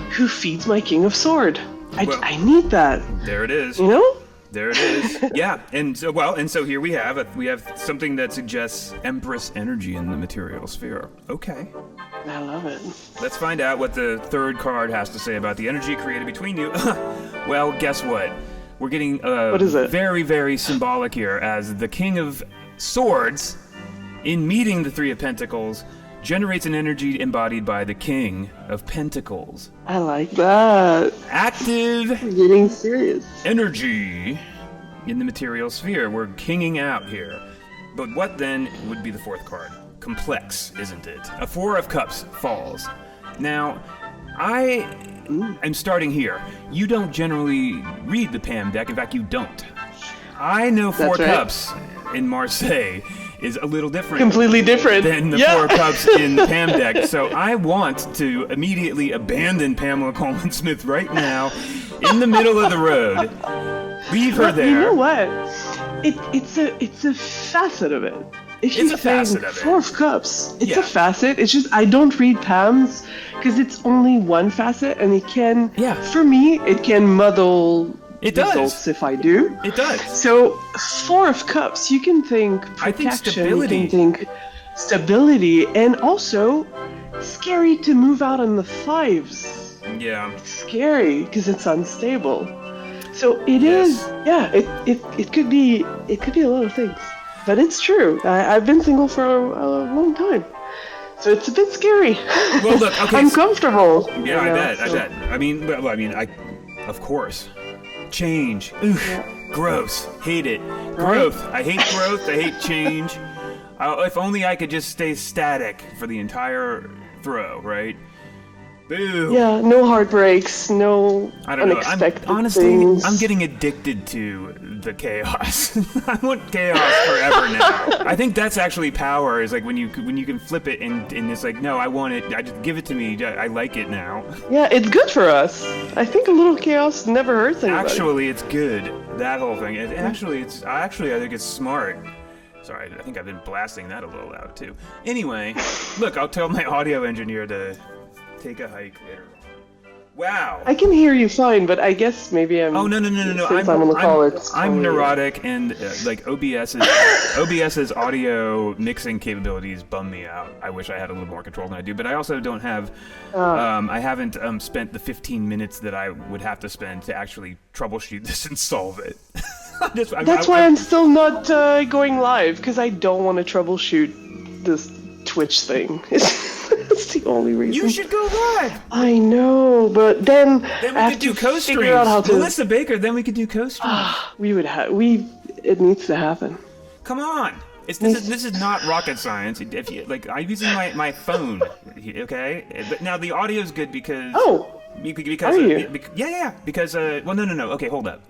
who feeds my King of Sword. I need that. There it is. You know? There it is. Yeah, and so here we have something that suggests Empress energy in the material sphere. Okay. I love it. Let's find out what the 3rd card has to say about the energy created between you. Well, guess what? We're getting what is it? Very, very symbolic here, as the King of Swords, in meeting the 3 of Pentacles, generates an energy embodied by the King of Pentacles. I like that. Active We're getting serious. energy in the material sphere. We're kinging out here. But what then would be the 4th card? Complex, isn't it? A 4 of Cups falls. Now, I am starting here. You don't generally read the Pam deck. In fact, you don't. I know 4 That's right. Cups in Marseille is a little different. Completely different. Than the 4 Cups in the Pam deck. So I want to immediately abandon Pamela Coleman Smith right now in the middle of the road. Leave her there. You know what? It's a facet of it. If It's you a facet think of it. 4 of Cups, it's Yeah. a facet. It's just I don't read Pam's because it's only one facet, and it can. Yeah. For me, it can muddle It does. results if I do. It does. So 4 of Cups, you can think I protection. think stability. You can think stability, and also scary to move out on the 5s. Yeah. Scary because it's unstable. So it Yes. is, yeah. It could be a lot of things, but it's true. I've been single for a long time, so it's a bit scary. Well, look, okay. I'm comfortable. Yeah, you I know, bet. so- I mean, of course. Change. Oof. Gross. Hate it. Growth. I hate growth. I hate change. If only I could just stay static for the entire throw, right? Boo. Yeah, no heartbreaks, no I don't know. unexpected Honestly, things. I'm getting addicted to the chaos. I want chaos forever now. I think that's actually power. Is like when you can flip it and it's like, no, I want it. I just give it to me. I like it now. Yeah, it's good for us. I think a little chaos never hurts anybody. Actually, it's good. That whole thing. I think it's smart. Sorry, I think I've been blasting that a little loud too. Anyway, look, I'll tell my audio engineer to take a hike later. Wow. I can hear you fine, but I guess maybe I'm. Oh no! Since I'm on the call, it's I'm probably- neurotic, and like OBS's audio mixing capabilities bum me out. I wish I had a little more control than I do, but I also don't have. I haven't spent the 15 minutes that I would have to spend to actually troubleshoot this and solve it. That's why I'm still not going live, because I don't want to troubleshoot this Twitch thing. That's the only reason. You should go live. I know, but then Then I we have could do to co-streams. figure out how to. Melissa Baker. Then we could do co-streams. It needs to happen. Come on. This is not rocket science. If you like, I'm using my phone. Okay. But now the audio's good because. Oh. Because Are you? yeah. Because well, no. Okay, hold up.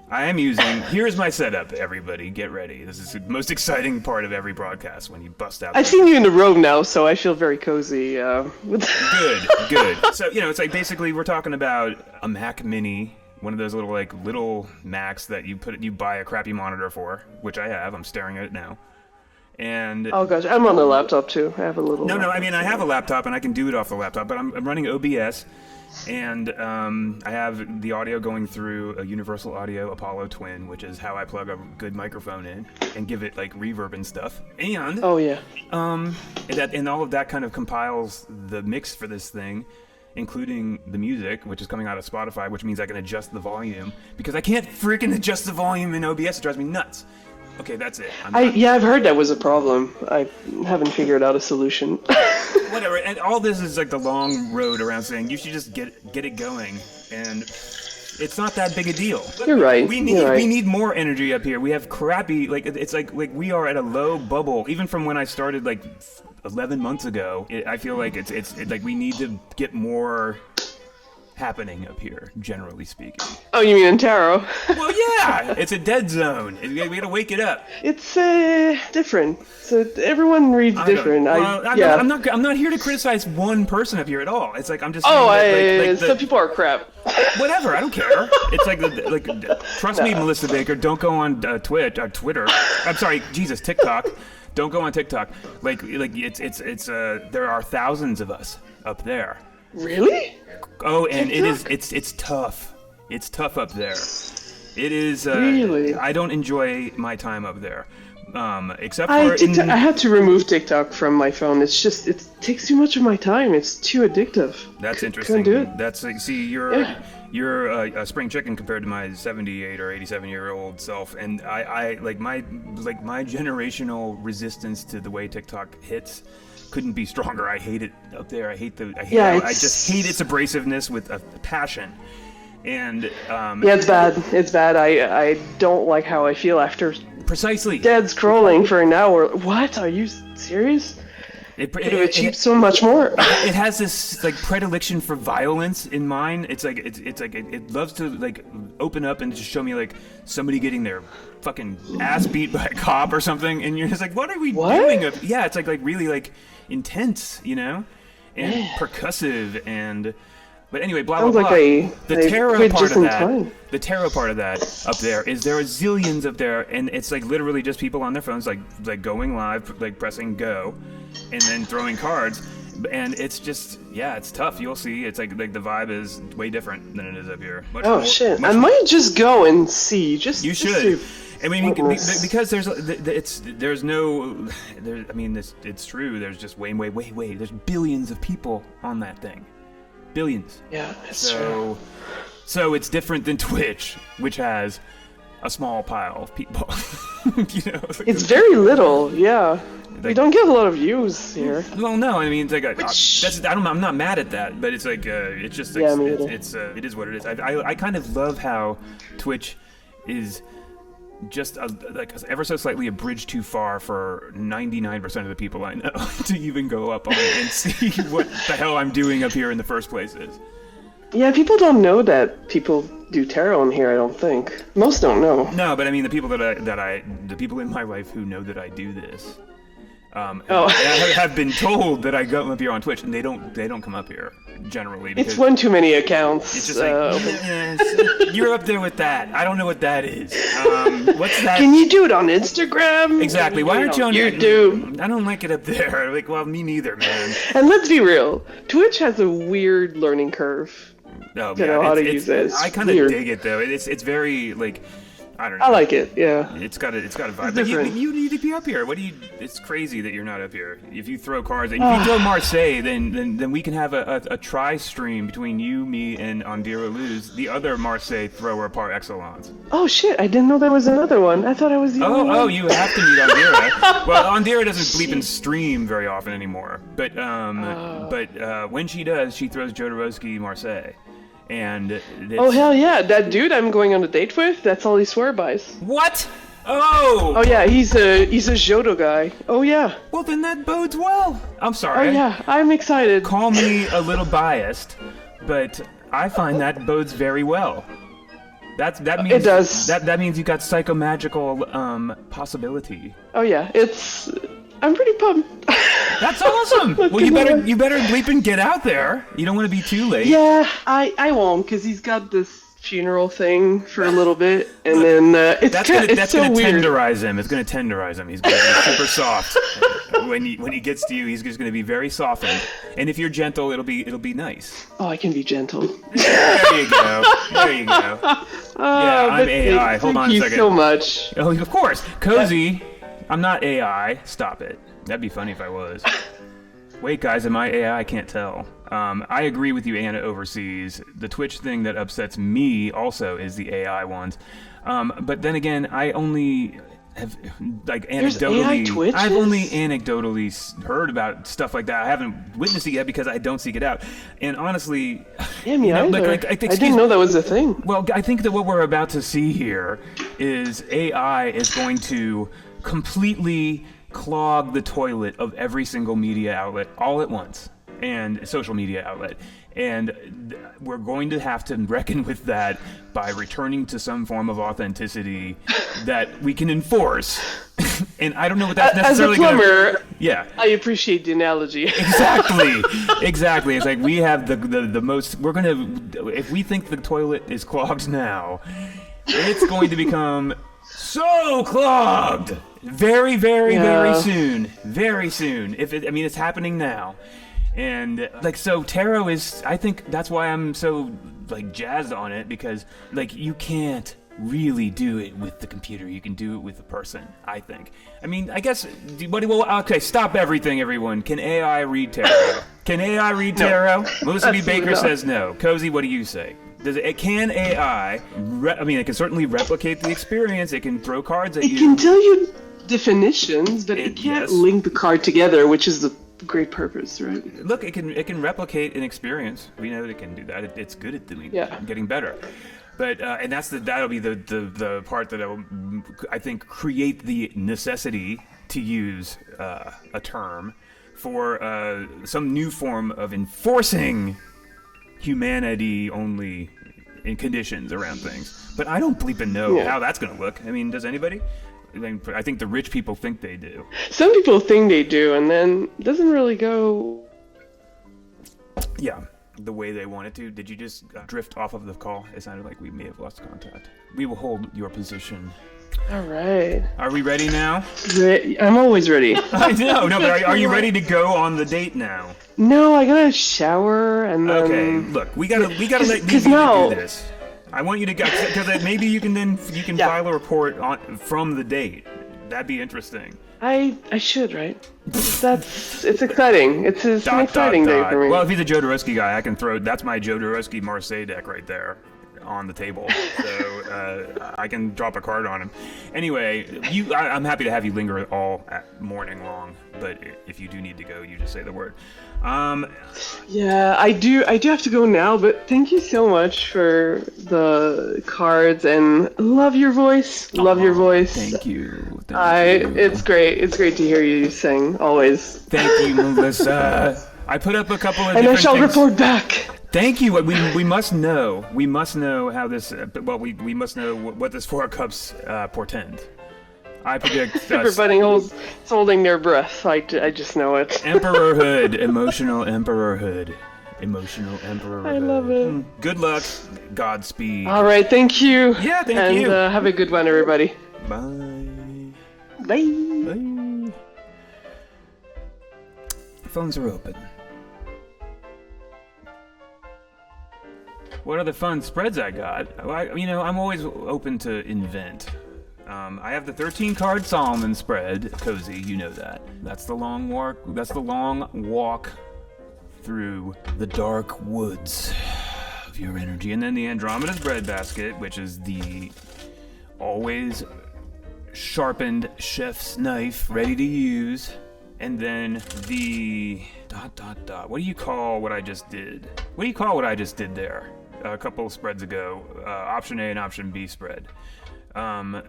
I am using. Here's my setup. Everybody, get ready. This is the most exciting part of every broadcast when you bust out. I've seen you in the room now, so I feel very cozy. With Good. So it's like basically we're talking about a Mac Mini, one of those little Macs that you buy a crappy monitor for, which I have. I'm staring at it now. And Oh gosh, I'm on the laptop too. I have a little. no. I mean, I have a laptop and I can do it off the laptop, but I'm running OBS, and I have the audio going through a Universal Audio Apollo Twin, which is how I plug a good microphone in and give it like reverb and stuff. And Oh yeah. and all of that kind of compiles the mix for this thing, including the music, which is coming out of Spotify, which means I can adjust the volume because I can't freaking adjust the volume in OBS. It drives me nuts. Okay, that's it. I've heard that was a problem. I haven't figured out a solution. Whatever. And all this is like the long road around saying you should just get it going, and it's not that big a deal. You're right. We You're right. need more energy up here. We have crappy, like it's like we are at a low bubble. Even from when I started like 11 months ago, I feel like it's like we need to get more happening up here, generally speaking. Oh, you mean in tarot? Well, yeah, it's a dead zone. We gotta wake it up. It's different. So everyone reads different. I'm not here to criticize one person up here at all. It's like I'm just. Oh, saying some people are crap. Whatever, I don't care. It's like trust me, Melissa Baker. Don't go on Twitter. I'm sorry, Jesus, TikTok. Don't go on TikTok. Like it's there are thousands of us up there. Really? Oh, and it's tough. It's tough up there. It is. Really? I don't enjoy my time up there. Except I for had to remove TikTok from my phone. It's just it takes too much of my time. It's too addictive. That's interesting. Couldn't do it. That's see, you're a spring chicken compared to my 78 or 87-year-old self, and I like my generational resistance to the way TikTok hits couldn't be stronger. I hate it up there. I just hate its abrasiveness with a passion. And yeah, it's bad. It's bad. I don't like how I feel after precisely dead scrolling for an hour. What? Are you serious? It achieves so much more. It has this like predilection for violence in mind. It's like it loves to like open up and just show me like somebody getting their fucking ass beat by a cop or something, and you're just like, what are we doing? Yeah, it's like really like intense, you know, and percussive and. But anyway, blah blah blah. The tarot part of that up there is there are zillions up there, and it's like literally just people on their phones, like going live, like pressing go, and then throwing cards, and it's just it's tough. You'll see, it's like the vibe is way different than it is up here. Shit! I might just go and see. You should. I mean, because there's no, I mean, it's true. There's just way. There's billions of people on that thing. Billions. Yeah, that's true. So it's different than Twitch, which has a small pile of people. You know, it's very little. Yeah, we don't get a lot of views here. Well, no, I mean, it's like I'm not mad at that, but it's like it's just like, it is what it is. I kind of love how Twitch is just like ever so slightly a bridge too far for 99% of the people I know to even go up on it and see what the hell I'm doing up here in the first place is. Yeah, people don't know that people do tarot in here, I don't think. Most don't know. No, but I mean the people the people in my life who know that I do this have been told that I go up here on Twitch, and they don't come up here generally. It's one too many accounts. It's just you're up there with that. I don't know what that is. What's that? Can you do it on Instagram? Exactly. Why aren't you on YouTube? I don't like it up there. Like, well, me neither, man. And let's be real, Twitch has a weird learning curve. To know how to use it. I kind of dig it though. It's very like. I don't know. I like it, yeah. It's got a vibe. But you need to be up here. It's crazy that you're not up here. If you throw cards, if you throw Marseille, then we can have a tri-stream between you, me, and Andira Luz, the other Marseille thrower par excellence. Oh shit, I didn't know there was another one. I thought I was the only one. Oh, you have to meet Andira. Well, Andira doesn't bleep and stream very often anymore. But when she does, she throws Jodorowsky Marseille. And oh hell yeah, that dude I'm going on a date with, that's all he swear buys. What? Oh yeah, he's a Jodo guy. Oh yeah. Well then that bodes well. I'm sorry. Oh yeah, I'm excited. Call me a little biased, but I find that bodes very well. That means it does. That means you got psychomagical possibility. Oh yeah, I'm pretty pumped. That's awesome. Well, you better bleep and get out there. You don't want to be too late. Yeah, I won't, because he's got this funeral thing for a little bit, and then that's gonna tenderize him. It's gonna tenderize him. He's gonna be super soft. When he gets to you, he's just gonna be very softened. And if you're gentle, it'll be nice. Oh, I can be gentle. There you go. Yeah, I'm AI. Hold on a second. Thank you so much. Oh, of course, Cozy. I'm not AI. Stop it. That'd be funny if I was. Wait, guys, am I AI? I can't tell. I agree with you, Anna Overseas. The Twitch thing that upsets me also is the AI ones. But then again, I only have like There's AI anecdotally. Twitches? I've only anecdotally heard about stuff like that. I haven't witnessed it yet because I don't seek it out. And honestly, Yeah, me either. I didn't know that was a thing. Well, I think that what we're about to see here is AI is going to completely clog the toilet of every single media outlet all at once, and social media outlet. And we're going to have to reckon with that by returning to some form of authenticity that we can enforce. And I don't know what that's necessarily going to... As a plumber, Yeah. I appreciate the analogy. Exactly. It's like we have the most... We're going to... If we think the toilet is clogged now, it's going to become so clogged very, very, very soon. Very soon. It's happening now. And so tarot is, I think that's why I'm so jazzed on it, because you can't really do it with the computer. You can do it with a person, I think. I guess, okay, stop everything, everyone. Can AI read tarot? Can AI read tarot? Melissa B. Baker says no. Cozy, what do you say? Can AI, it can certainly replicate the experience. It can throw cards at you. It can tell you definitions, but it can't link the card together, which is the great purpose, right? Look, it can replicate an experience. We know that it can do that. It's good at doing getting better. But and that'll be the part that I think create the necessity to use a term for some new form of enforcing humanity only in conditions around things. But I don't bleep and know how that's going to look. Does anybody? I think the rich people think they do. Some people think they do, and then it doesn't really go... Yeah, the way they want it to. Did you just drift off of the call? It sounded like we may have lost contact. We will hold your position. All right. Are we ready now? I'm always ready. I know, but are you ready to go on the date now? No, I gotta shower, and then... Okay, look, we gotta let you do this. I want you to go, because maybe you can file a report from the date. That'd be interesting. I should, right? It's exciting. It's an exciting day for me. Well, if he's a Jodorowsky guy, I can that's my Jodorowsky Marseille deck right there on the table. So I can drop a card on him. Anyway, I'm happy to have you linger all morning long, but if you do need to go, you just say the word. Yeah, I do have to go now, but thank you so much for the cards, and love your voice. Love your voice. Thank you. It's great. It's great to hear you sing, always. Thank you, Melissa. I put up a couple of and different I shall things. report back. Thank you. We must know. We must know how this. We must know what this Four of Cups portend. I predict. Everybody holding their breath. I just know it. Emperorhood, emotional emperorhood. I love it. Good luck. Godspeed. All right. Thank you. Yeah, thank you. And have a good one, everybody. Bye. Bye. Phones are open. What other fun spreads I got? I'm always open to invent. I have the 13-card Solomon spread, Cozy. You know that. That's the long walk. That's the long walk through the dark woods of your energy, and then the Andromeda's breadbasket, which is the always sharpened chef's knife, ready to use, and then the ... What do you call what I just did? What do you call what I just did there? A couple of spreads ago, option A and option B spread. Don't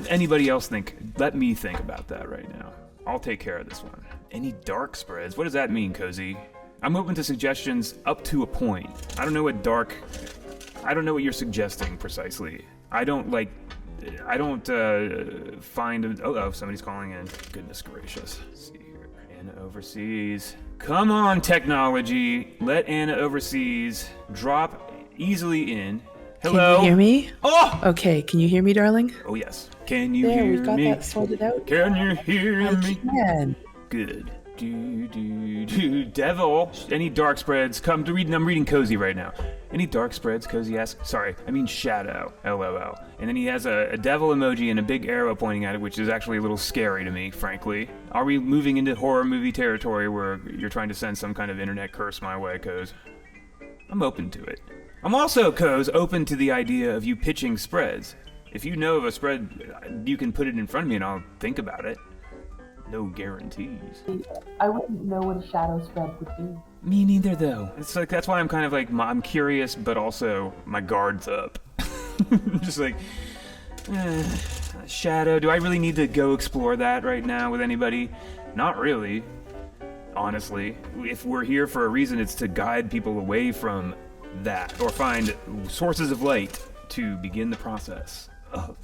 anybody else think, let me think about that right now. I'll take care of this one. Any dark spreads? What does that mean, Cozy? I'm open to suggestions up to a point. I don't know what you're suggesting precisely. I don't find, somebody's calling in. Goodness gracious. Let's see here. Anna overseas. Come on, technology. Let Anna overseas drop easily in. Hello? Can you hear me? Oh! Okay, can you hear me, darling? Oh, yes. Can you There, hear we've got me? that sorted out. Can you hear I me? can. Good. Devil. Any dark spreads? I'm reading Cozy right now. Any dark spreads? Cozy asks. Sorry, I mean Shadow. LOL. And then he has a devil emoji and a big arrow pointing at it, which is actually a little scary to me, frankly. Are we moving into horror movie territory where you're trying to send some kind of internet curse my way, Coz? I'm open to it. I'm also, Coz, open to the idea of you pitching spreads. If you know of a spread, you can put it in front of me and I'll think about it. No guarantees. I wouldn't know what a shadow spread would be. Me neither, though. It's like, that's why I'm kind of like, I'm curious, but also my guard's up. Just like, shadow, do I really need to go explore that right now with anybody? Not really, honestly. If we're here for a reason, it's to guide people away from that, or find sources of light to begin the process of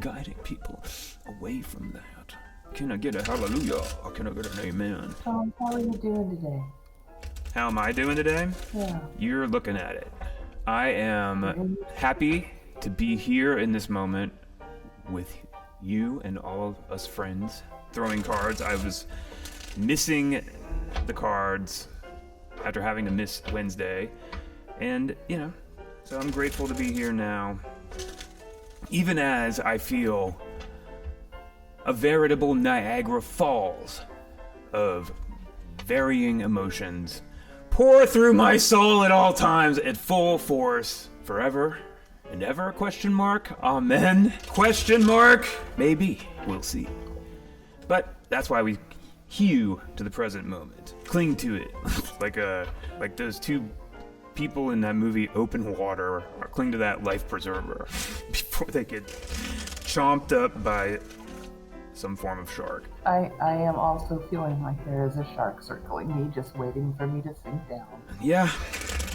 guiding people away from that. Can I get a hallelujah, or can I get an amen? How are you doing today? How am I doing today? Yeah. You're looking at it. I am happy to be here in this moment with you and all of us friends throwing cards. I was missing the cards after having to miss Wednesday. And, you know, so I'm grateful to be here now. Even as I feel a veritable Niagara Falls of varying emotions pour through my soul at all times at full force, forever and ever, question mark, amen, question mark, maybe, we'll see. But that's why we hew to the present moment, cling to it, like those two people in that movie Open Water, or cling to that life preserver before they get chomped up by some form of shark. I am also feeling like there is a shark circling me, just waiting for me to sink down. Yeah,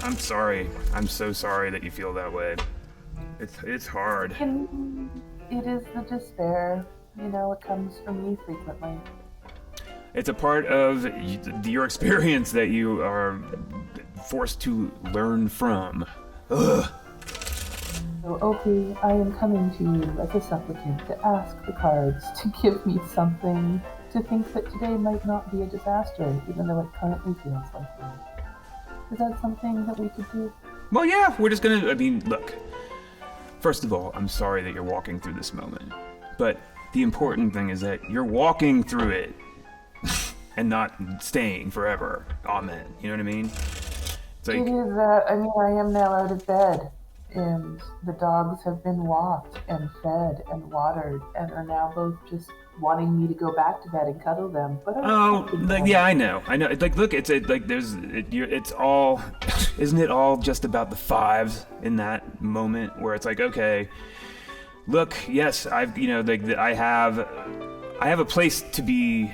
I'm sorry. I'm so sorry that you feel that way. It's hard. And it is the despair. You know, it comes from me frequently. It's a part of your experience that you are forced to learn from. Ugh. So, Opie, I am coming to you as a supplicant to ask the cards to give me something to think that today might not be a disaster, even though it currently feels like one. Is that something that we could do? Well, yeah, we're just gonna, I mean, look. First of all, I'm sorry that you're walking through this moment. But the important thing is that you're walking through it and not staying forever. Amen. You know what I mean? It's like, It is that, I am now out of bed. And the dogs have been walked and fed and watered and are now both just wanting me to go back to bed and cuddle them. But yeah, I know. Like, look, it's all, isn't it all just about the fives in that moment where it's like, okay, look, yes, I have a place to be.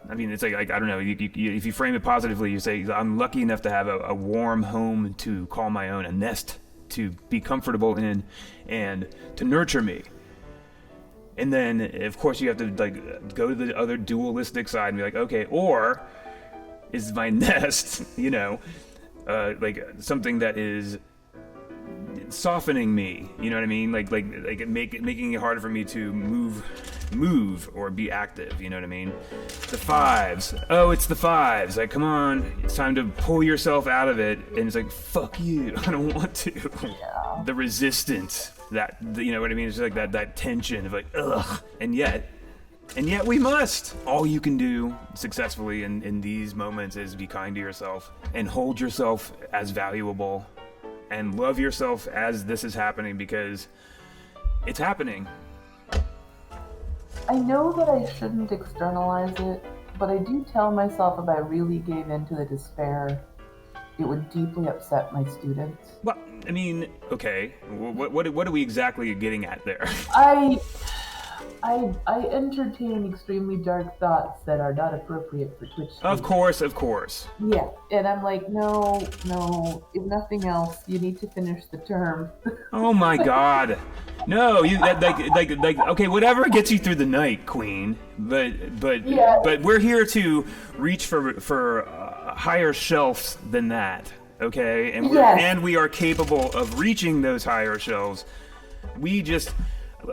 I mean, it's like I don't know. If you frame it positively, you say, I'm lucky enough to have a warm home to call my own, a nest to be comfortable in, and to nurture me. And then, of course, you have to like go to the other dualistic side and be like, okay, or is my nest, like something that is softening me, you know what I mean? Like making it harder for me to move or be active, you know what I mean? The fives. Oh, it's the fives. Like, come on, it's time to pull yourself out of it. And it's like, fuck you, I don't want to. Yeah. The resistance, that, you know what I mean? It's like that tension of like, ugh. And yet we must. All you can do successfully in these moments is be kind to yourself and hold yourself as valuable and love yourself as this is happening, because it's happening. I know that I shouldn't externalize it, but I do tell myself if I really gave in to the despair, it would deeply upset my students. Well, I mean, okay, what are we exactly getting at there? I entertain extremely dark thoughts that are not appropriate for Twitch streaming. Of course. Yeah, and I'm like, no, if nothing else, you need to finish the term. Oh my God. No, okay, whatever gets you through the night, Queen. But we're here to reach for higher shelves than that, okay? And we are capable of reaching those higher shelves. We just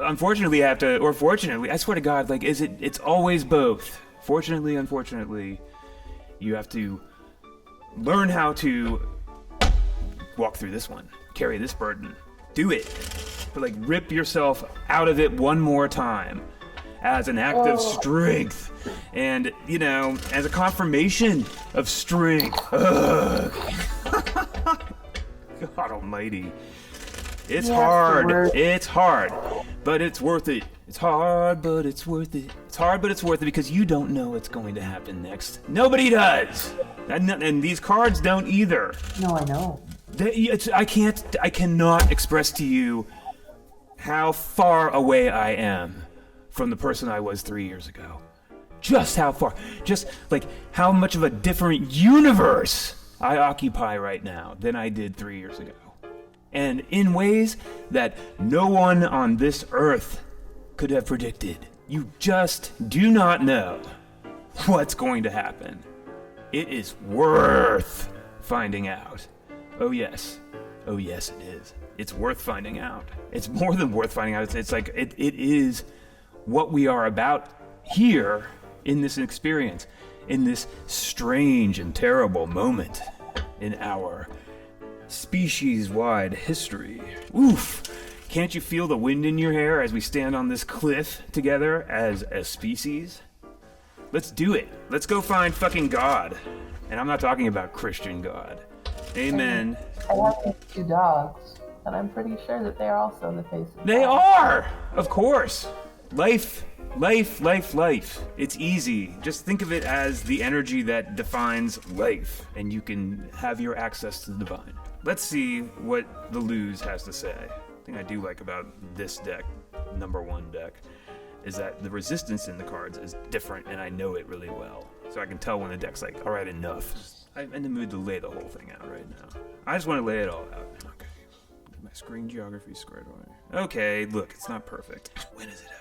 unfortunately have to, or fortunately, I swear to God, like, it's always both. Fortunately, unfortunately, you have to learn how to walk through this one, carry this burden, do it, but like rip yourself out of it one more time as an act of strength, and as a confirmation of strength. Ugh. God almighty. It's Yes, hard. the word. It's hard. But it's worth it. It's hard, but it's worth it. It's hard, but it's worth it because you don't know what's going to happen next. Nobody does. And these cards don't either. No, I know. I cannot express to you how far away I am from the person I was 3 years ago. Just how far. Just like how much of a different universe I occupy right now than I did 3 years ago. And in ways that no one on this earth could have predicted. You just do not know what's going to happen. It is worth finding out. Oh yes. Oh yes, it is. It's worth finding out. It's more than worth finding out. It's like, it is what we are about here in this experience, in this strange and terrible moment in our species-wide history. Oof! Can't you feel the wind in your hair as we stand on this cliff together as a species? Let's do it. Let's go find fucking God. And I'm not talking about Christian God. Amen. I have these 2 dogs, and I'm pretty sure that they are also the face of They God. are! Of course. Life. It's easy. Just think of it as the energy that defines life, and you can have your access to the divine. Let's see what the Lose has to say. The thing I do like about this deck, number 1 deck, is that the resistance in the cards is different, and I know it really well. So I can tell when the deck's like, alright, enough. I'm in the mood to lay the whole thing out right now. I just want to lay it all out. Okay. My screen geography squared away. Okay, look, it's not perfect. When is it ever?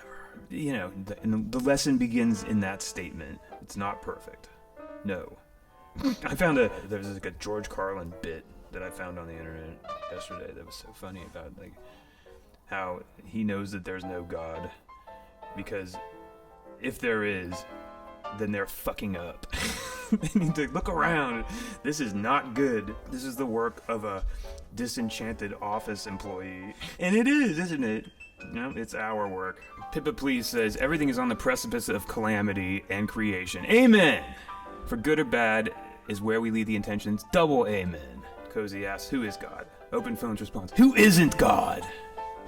You know, the lesson begins in that statement. It's not perfect. No. I found there's like a George Carlin bit that I found on the internet yesterday that was so funny about like how he knows that there's no God because if there is, then they're fucking up. They need to look around. This is not good. This is the work of a disenchanted office employee. And it is, isn't it? No, it's our work. Pippa Please says, everything is on the precipice of calamity and creation. Amen! For good or bad is where we lead the intentions. Double amen. Cozy asks, who is God? Open Phones responds, who isn't God?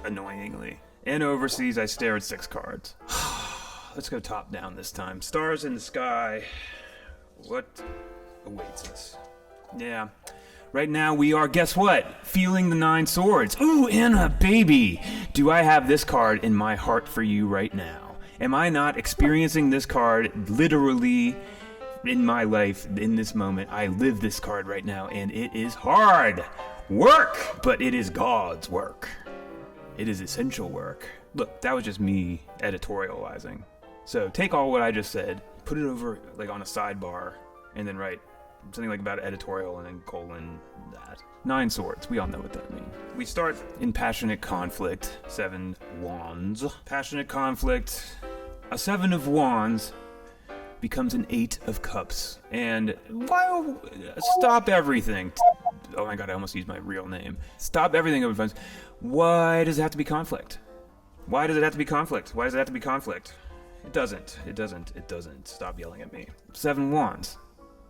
Annoyingly. And overseas, I stare at 6 cards. Let's go top down this time. Stars in the sky. What awaits us? Yeah. Right now we are, guess what? Feeling the 9 swords. Ooh, Anna, baby! Do I have this card in my heart for you right now? Am I not experiencing this card literally in my life in this moment? I live this card right now, and it is hard work, but it is God's work. It is essential work. Look, that was just me editorializing. So take all what I just said, put it over like on a sidebar, and then write something like about editorial and then colon that. 9 swords, we all know what that means. We start in passionate conflict, 7 wands. Passionate conflict, a 7 of wands becomes an 8 of cups. And stop everything. Oh my god, I almost used my real name. Stop everything, everyone. Why does it have to be conflict? Why does it have to be conflict? Why does it have to be conflict? It doesn't. Stop yelling at me. 7 wands.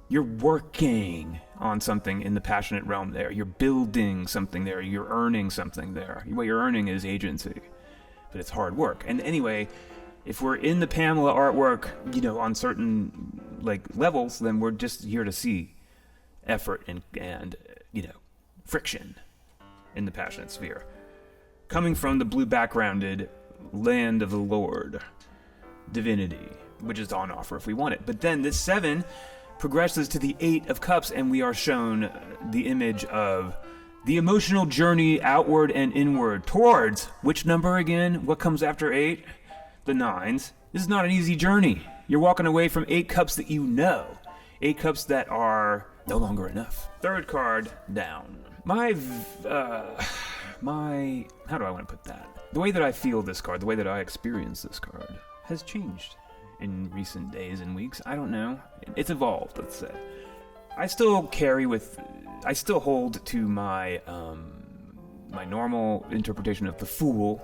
You're working on something in the passionate realm there. You're building something there. You're earning something there. What you're earning is agency. But it's hard work. And anyway, if we're in the Pamela artwork, you know, on certain like levels, then we're just here to see effort and you know, friction in the passionate sphere. Coming from the blue backgrounded land of the Lord, divinity, which is on offer if we want it. But then this 7 progresses to the 8 of cups, and we are shown the image of the emotional journey outward and inward towards which number again? What comes after 8? The 9s. This is not an easy journey. You're walking away from 8 cups that you know. 8 cups that are no longer enough. 3rd card down. My how do I want to put that? The way that I feel this card, the way that I experience this card has changed in recent days and weeks. I don't know. It's evolved, let's say. I still hold to my my normal interpretation of the Fool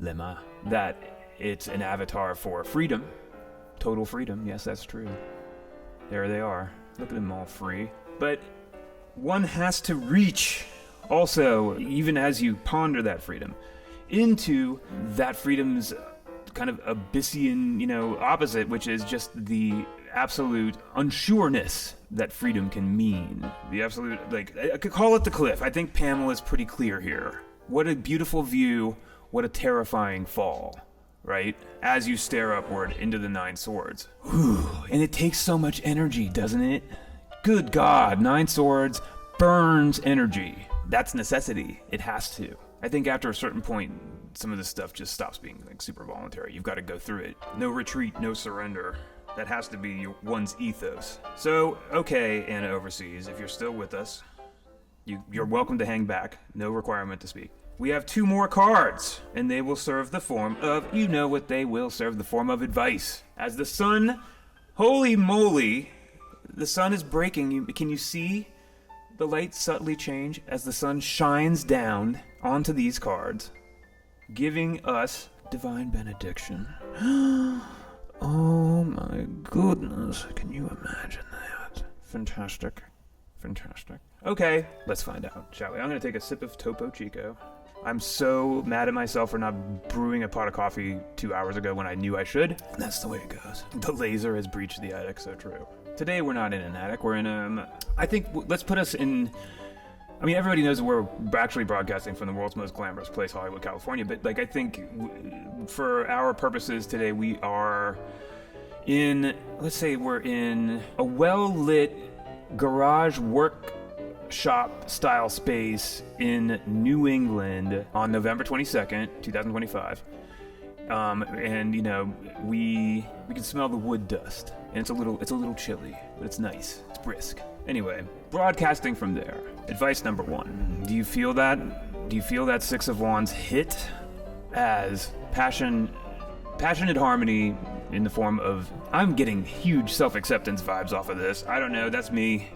lemma, that it's an avatar for freedom. Total freedom, yes, that's true. There they are. Look at them all free. But one has to reach Also, even as you ponder that freedom, into that freedom's kind of Abyssian, opposite, which is just the absolute unsureness that freedom can mean. The absolute, I could call it the cliff. I think Pamela's pretty clear here. What a beautiful view, what a terrifying fall, right? As you stare upward into the 9 swords. Whew. And it takes so much energy, doesn't it? Good God, 9 swords burns energy. That's necessity. It has to. I think after a certain point, some of this stuff just stops being super voluntary. You've got to go through it. No retreat, no surrender. That has to be one's ethos. So, okay, Anna Overseas, if you're still with us, you're welcome to hang back. No requirement to speak. We have 2 more cards, and they will serve the form of, they will serve the form of advice. As the sun, holy moly, the sun is breaking. Can you see the light subtly change as the sun shines down onto these cards, giving us divine benediction? Oh my goodness, can you imagine that? Fantastic. Okay, let's find out, shall we? I'm gonna take a sip of Topo Chico. I'm so mad at myself for not brewing a pot of coffee 2 hours ago when I knew I should. That's the way it goes. The laser has breached the attic, so true. Today we're not in an attic, we're in I think, let's put us in, everybody knows that we're actually broadcasting from the world's most glamorous place, Hollywood, California, but I think for our purposes today we are in, let's say we're in a well-lit garage workshop style space in New England on November 22nd, 2025. And we can smell the wood dust, and it's a little chilly, but it's nice. It's brisk. Anyway, broadcasting from there. Advice number 1. Do you feel that? Do you feel that 6 of Wands hit as passionate harmony in the form of, I'm getting huge self-acceptance vibes off of this. I don't know, that's me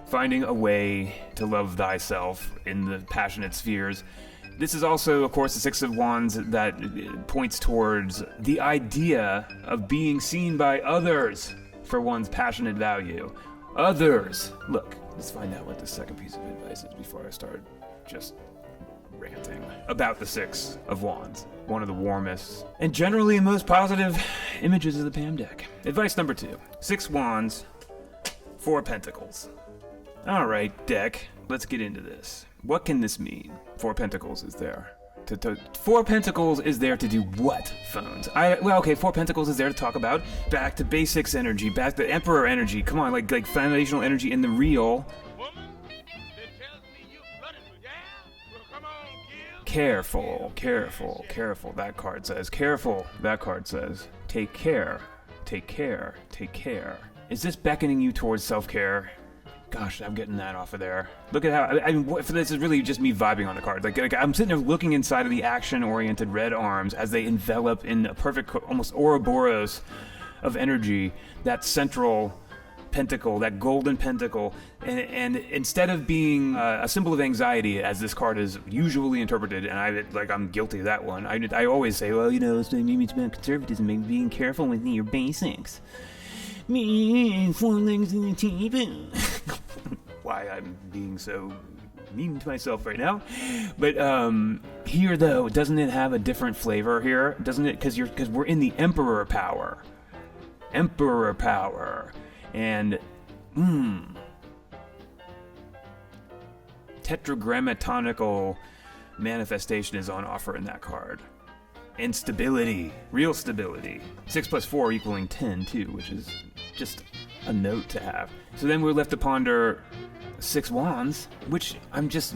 finding a way to love thyself in the passionate spheres. This is also, of course, the 6 of Wands that points towards the idea of being seen by others for one's passionate value. Others! Look, let's find out what the second piece of advice is before I start just ranting about the 6 of Wands. One of the warmest and generally most positive images of the Pam deck. Advice number 2. 6 Wands, 4 Pentacles. Alright, deck, let's get into this. What can this mean? 4 Pentacles is there. 4 Pentacles is there to do what, Phones? 4 Pentacles is there to talk about back to basics energy, back to Emperor energy. Come on, like foundational energy in the real. Woman, it tells me you flooded with gas. Well, come on, kill. Careful, that card says. Careful, that card says. Take care. Is this beckoning you towards self-care? Gosh, I'm getting that off of there. Look at how, this is really just me vibing on the card. Like I'm sitting there looking inside of the action-oriented red arms as they envelop in a perfect, almost Ouroboros of energy, that central pentacle, that golden pentacle, and instead of being a symbol of anxiety, as this card is usually interpreted, and I'm guilty of that one, I always say, well, it's about conservatism, being careful with your basics. Me, 4 legs in the table. Why I'm being so mean to myself right now. But here, though, doesn't it have a different flavor here? Doesn't it? Because we're in the Emperor power. And tetragrammatonical manifestation is on offer in that card. And stability, real stability. 6 + 4 equaling 10 too, which is just a note to have. So then we're left to ponder 6 Wands, which I'm just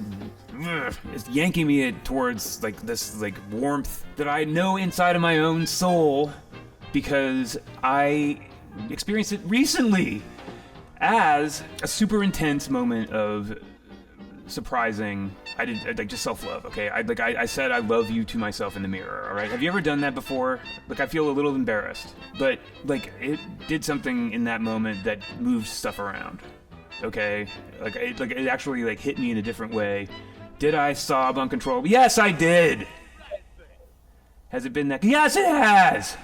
is yanking me towards this warmth that I know inside of my own soul, because I experienced it recently as a super intense moment of surprising. I did just self-love. Okay, I said I love you to myself in the mirror. All right, have you ever done that before? I feel a little embarrassed, but it did something in that moment that moved stuff around. Okay, it actually hit me in a different way. Did I sob uncontrollably? Yes, I did. Has it been that? Yes, it has.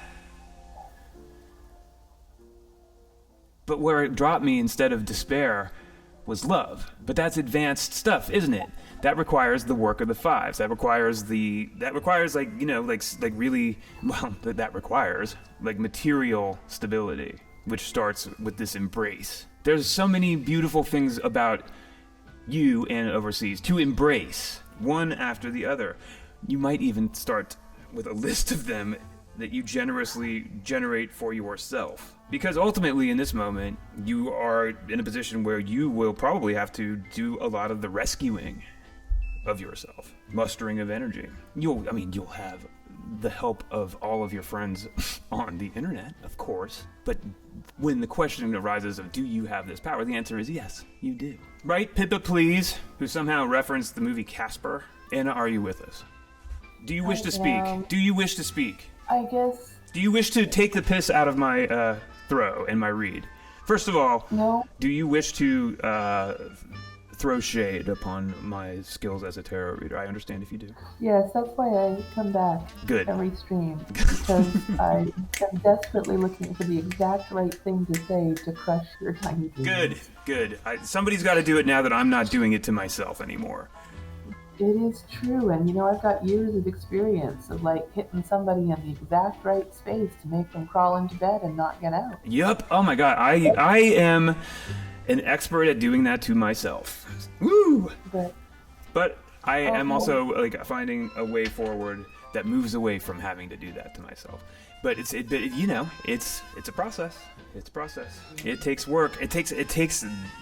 But where it dropped me instead of despair was love. But that's advanced stuff, isn't it? that requires the work of the fives. That requires like, you know, like really, well, that requires like material stability, which starts with this embrace. There's so many beautiful things about you and overseas to embrace, one after the other. You might even start with a list of them that you generously generate for yourself. Because ultimately in this moment, you are in a position where you will probably have to do a lot of the rescuing of yourself, mustering of energy. You'll have the help of all of your friends on the internet, of course. But when the question arises of, do you have this power? The answer is yes, you do. Right, Pippa Please, who somehow referenced the movie Casper? Anna, are you with us? Do you wish to speak? Do you wish to speak? I guess. Do you wish to take the piss out of my throw and my read? First of all, No. do you wish to throw shade upon my skills as a tarot reader? I understand if you do. Yes, that's why I come back Good. every stream, because I am desperately looking for the exact right thing to say to crush your tiny dreams. Good. Somebody's got to do it now that I'm not doing it to myself anymore. It is true, and you know, I've got years of experience of like hitting somebody in the exact right space to make them crawl into bed and not get out. Yep. Oh my God. I am an expert at doing that to myself. Woo! But I am also like finding a way forward that moves away from having to do that to myself. But it's a process. It's a process. It takes work. It takes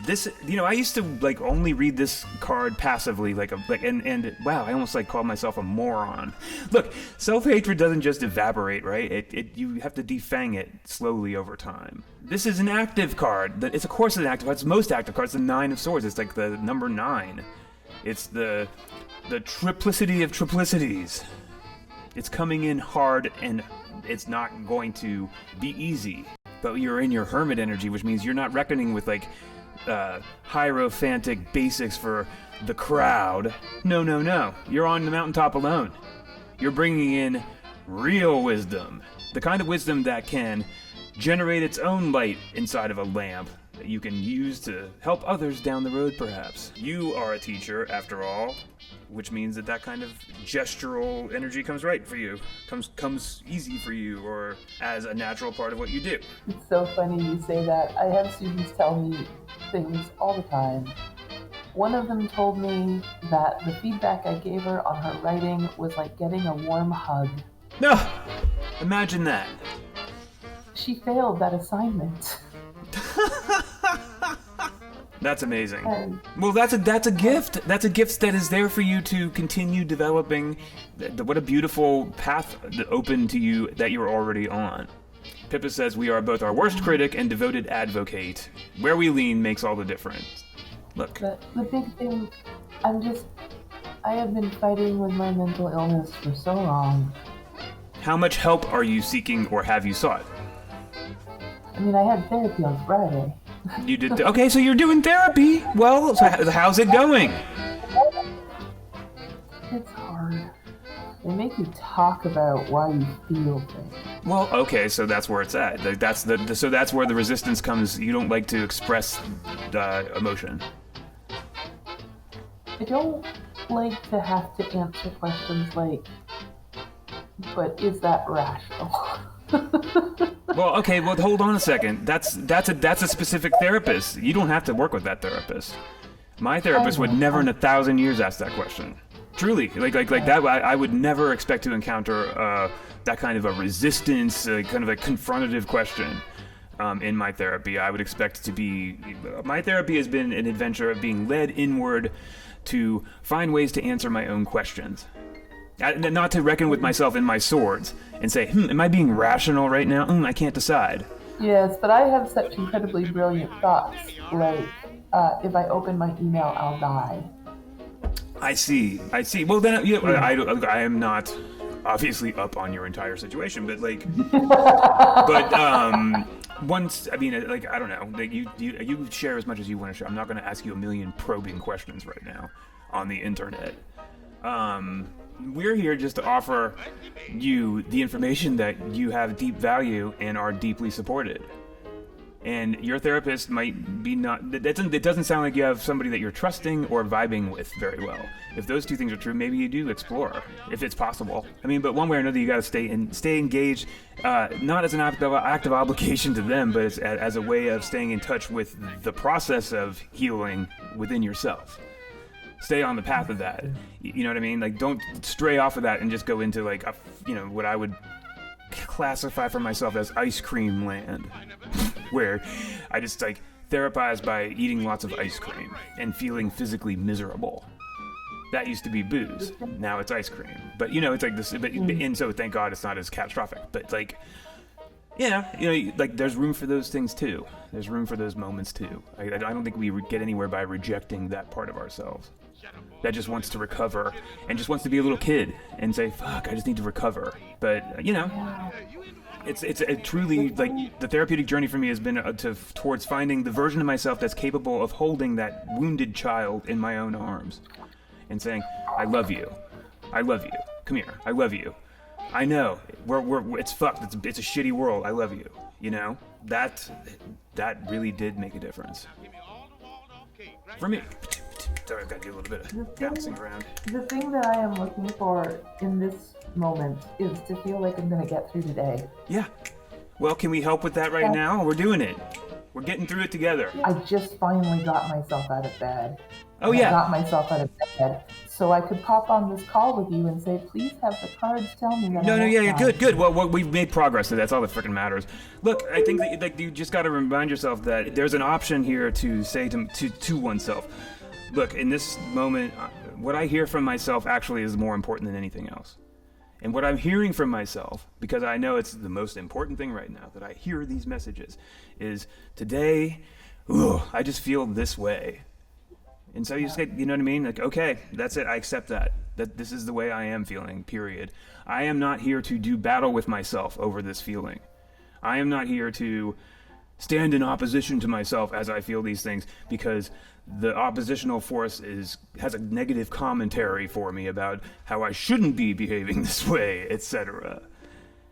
this. You know, I used to like only read this card passively, and wow, I almost like called myself a moron. Look, self-hatred doesn't just evaporate, right? You have to defang it slowly over time. This is an active card. It's of course an active card. It's most active card. It's the 9 of Swords. It's like the number 9. It's the triplicity of triplicities. It's coming in hard, and it's not going to be easy. But you're in your hermit energy, which means you're not reckoning with like hierophantic basics for the crowd. No. You're on the mountaintop alone. You're bringing in real wisdom. The kind of wisdom that can generate its own light inside of a lamp that you can use to help others down the road, perhaps. You are a teacher, after all, which means that kind of gestural energy comes right for you, comes easy for you, or as a natural part of what you do. It's so funny you say that. I have students tell me things all the time. One of them told me that the feedback I gave her on her writing was like getting a warm hug. No! Imagine that. She failed that assignment. That's amazing. Well, that's a gift. That's a gift that is there for you to continue developing. What a beautiful path open to you that you're already on. Pippa says, we are both our worst critic and devoted advocate. Where we lean makes all the difference. Look. The big thing, I have been fighting with my mental illness for so long. How much help are you seeking or have you sought? I mean, I had therapy on Friday. You did? Okay, so you're doing therapy. Well, so how's it going? It's hard. They make you talk about why you feel things. Well, okay, so that's where it's at. Like, so that's where the resistance comes. You don't like to express emotion. I don't like to have to answer questions like, but is that rational? Well, okay, well, hold on a second. That's a specific therapist. You don't have to work with that therapist. My therapist would never in 1,000 years ask that question. Truly, like that. I would never expect to encounter that kind of a resistance, kind of a confrontative question in my therapy. I would expect to be. My therapy has been an adventure of being led inward to find ways to answer my own questions. Not to reckon with myself in my swords and say, am I being rational right now? I can't decide. Yes, but I have such incredibly brilliant thoughts. Like, if I open my email, I'll die. I see. Well, then, I am not obviously up on your entire situation, but like, once, I mean, like, I don't know, like you share as much as you want to share. I'm not going to ask you a million probing questions right now on the internet. We're here just to offer you the information that you have deep value and are deeply supported. And your therapist might be not. It doesn't sound like you have somebody that you're trusting or vibing with very well. If those two things are true, maybe you do explore, if it's possible. I mean, but one way or another, you got to stay engaged, not as an act of obligation to them, but as a way of staying in touch with the process of healing within yourself. Stay on the path of that. You know what I mean? Like, don't stray off of that and just go into like what I would classify for myself as ice cream land, where I just like therapize by eating lots of ice cream and feeling physically miserable. That used to be booze. Now it's ice cream. But it's like this. And so thank God it's not as catastrophic. But like, like there's room for those things too. There's room for those moments too. I don't think we get anywhere by rejecting that part of ourselves that just wants to recover and just wants to be a little kid and say, fuck, I just need to recover. But it's truly like the therapeutic journey for me has been towards finding the version of myself that's capable of holding that wounded child in my own arms and saying, I love you, come here, I love you, I know it's fucked, it's a shitty world, I love you. That really did make a difference for me. Sorry, I've got to do a little bit of bouncing around. The thing that I am looking for in this moment is to feel like I'm going to get through today. Yeah. Well, can we help with that right now? We're doing it. We're getting through it together. I just finally got myself out of bed. Oh, yeah. I got myself out of bed so I could pop on this call with you and say, please have the cards tell me that. Good. Well, we've made progress, so that's all that freaking matters. Look, I think that like you just got to remind yourself that there's an option here to say to oneself, look, in this moment, what I hear from myself actually is more important than anything else. And what I'm hearing from myself, because I know it's the most important thing right now, that I hear these messages, is today, I just feel this way. And so you say, you know what I mean? Like, okay, that's it. I accept that this is the way I am feeling, period. I am not here to do battle with myself over this feeling. I am not here to stand in opposition to myself as I feel these things, because the oppositional force has a negative commentary for me about how I shouldn't be behaving this way, etc.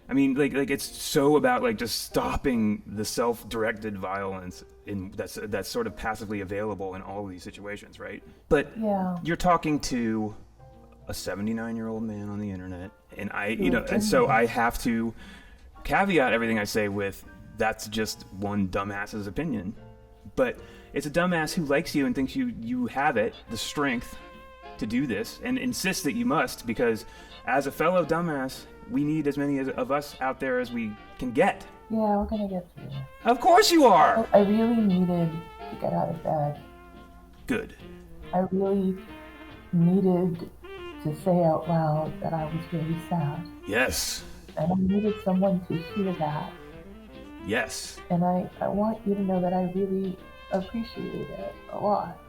I mean, like it's so about like just stopping the self-directed violence that's sort of passively available in all of these situations, right? But you're talking to a 79-year-old man on the internet, and and so I have to caveat everything I say with, that's just one dumbass's opinion. But it's a dumbass who likes you and thinks you have the strength to do this, and insists that you must, because as a fellow dumbass, we need as many of us out there as we can get. Yeah, we're gonna get through it. Of course you are! I really needed to get out of bed. Good. I really needed to say out loud that I was really sad. Yes. And I needed someone to hear that. Yes. And I want you to know that I really appreciate it a lot.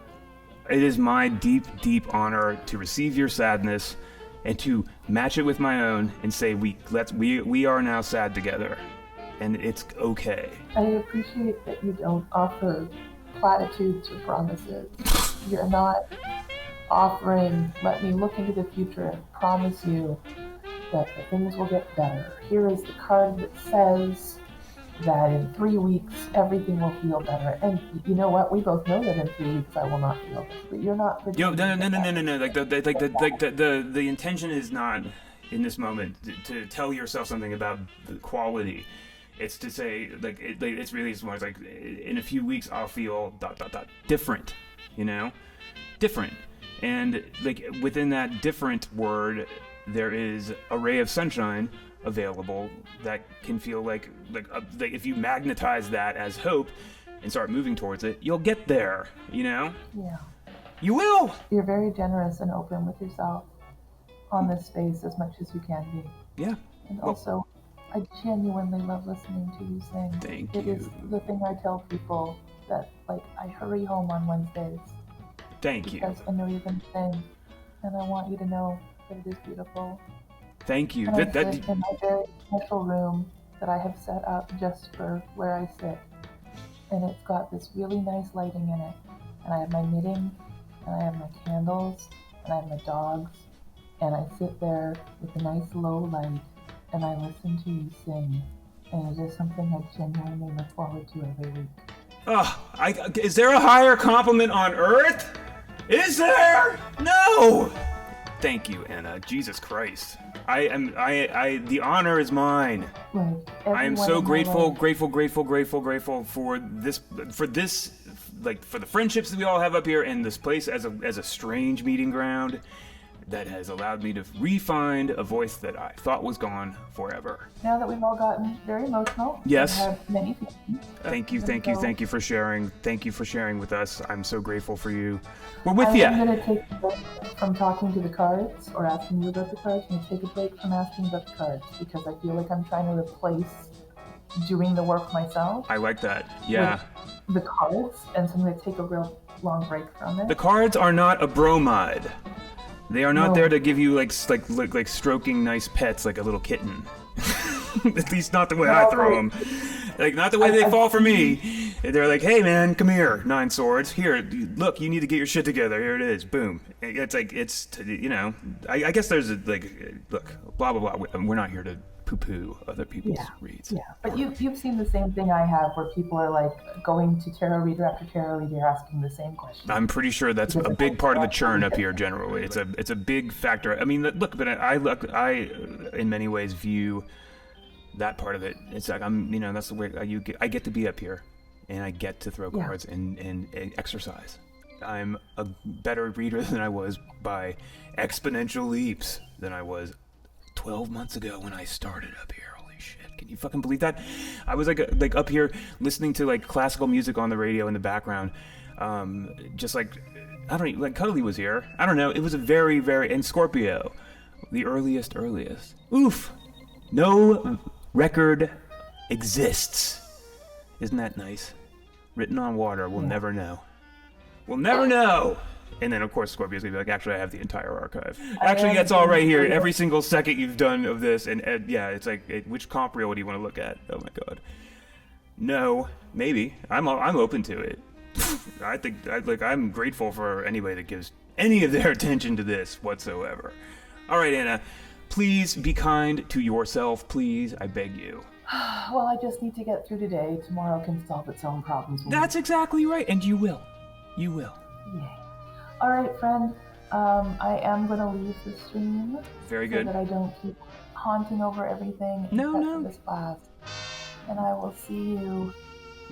It is my deep, deep honor to receive your sadness and to match it with my own and say we are now sad together, and it's okay. I appreciate that you don't offer platitudes or promises. You're not offering, let me look into the future and promise you that things will get better. Here is the card that says that in 3 weeks everything will feel better. And you know what? We both know that in 3 weeks I will not feel this. But you're not. No. Like the intention is not in this moment to tell yourself something about the quality. It's to say it's really more. It's like in a few weeks I'll feel ... different. Different. And like within that different word, there is a ray of sunshine available that can feel like if you magnetize that as hope and start moving towards it, you'll get there, Yeah. You will! You're very generous and open with yourself on this space as much as you can be. Yeah. And also, I genuinely love listening to you sing. Thank you. It is the thing I tell people, that I hurry home on Wednesdays. Thank you. Because I know you're going to sing, and I want you to know that it is beautiful. Thank you. And I sit in my very special room that I have set up just for where I sit. And it's got this really nice lighting in it. And I have my knitting, and I have my candles, and I have my dogs. And I sit there with a nice low light, and I listen to you sing. and it is something I genuinely look forward to every week. Is there a higher compliment on Earth? Is there? No! Thank you, Anna. Jesus Christ. The honor is mine. Like, I am so grateful for this, like, for the friendships that we all have up here, and this place as a strange meeting ground that has allowed me to re-find a voice that I thought was gone forever. Now that we've all gotten very emotional, yes, we have many feelings. Thank you for sharing. Thank you for sharing with us. I'm so grateful for you. We're with you. I'm going to take a break from talking to the cards or asking you about the cards. I'm going to take a break from asking about the cards because I feel like I'm trying to replace doing the work myself. I like that. Yeah. With the cards, and so I'm going to take a real long break from it. The cards are not a bromide. They are not there to give you like stroking nice pets like a little kitten. At least not the way I throw them. Like, not the way they fall for me. They're like, hey man, come here, 9 swords. Here, look, you need to get your shit together. Here it is, boom. It's like, I guess there's look, blah, blah, blah. We're not here to poo-poo other people's reads. Yeah, but you've seen the same thing I have where people are like going to tarot reader after tarot reader asking the same question. I'm pretty sure that's a big part of the churn up here generally. It's a big factor. I mean, look, but I in many ways view that part of it. It's like that's the way I get to be up here, and I get to throw cards and exercise. I'm a better reader than I was by exponential leaps than I was 12 months ago when I started up here. Holy shit, can you fucking believe that? I was like up here listening to like classical music on the radio in the background, just like, I don't know, like Cuddly was here. I don't know, it was a very, very, and Scorpio, the earliest. Oof, no record exists. Isn't that nice? Written on water, we'll never know. We'll never know. And then, of course, Scorpio's gonna be like, actually, I have the entire archive. Actually, that's all right here. Every single second you've done of this, and it's like, which comp reel do you want to look at? Oh my god. No, maybe. I'm open to it. I think, I'm grateful for anybody that gives any of their attention to this whatsoever. All right, Anna, please be kind to yourself, please. I beg you. Well, I just need to get through today. Tomorrow can solve its own problems. That's exactly right, and you will. You will. Yay. All right, friend. I am going to leave the stream. Very good. So that I don't keep haunting over everything. No. This class. And I will see you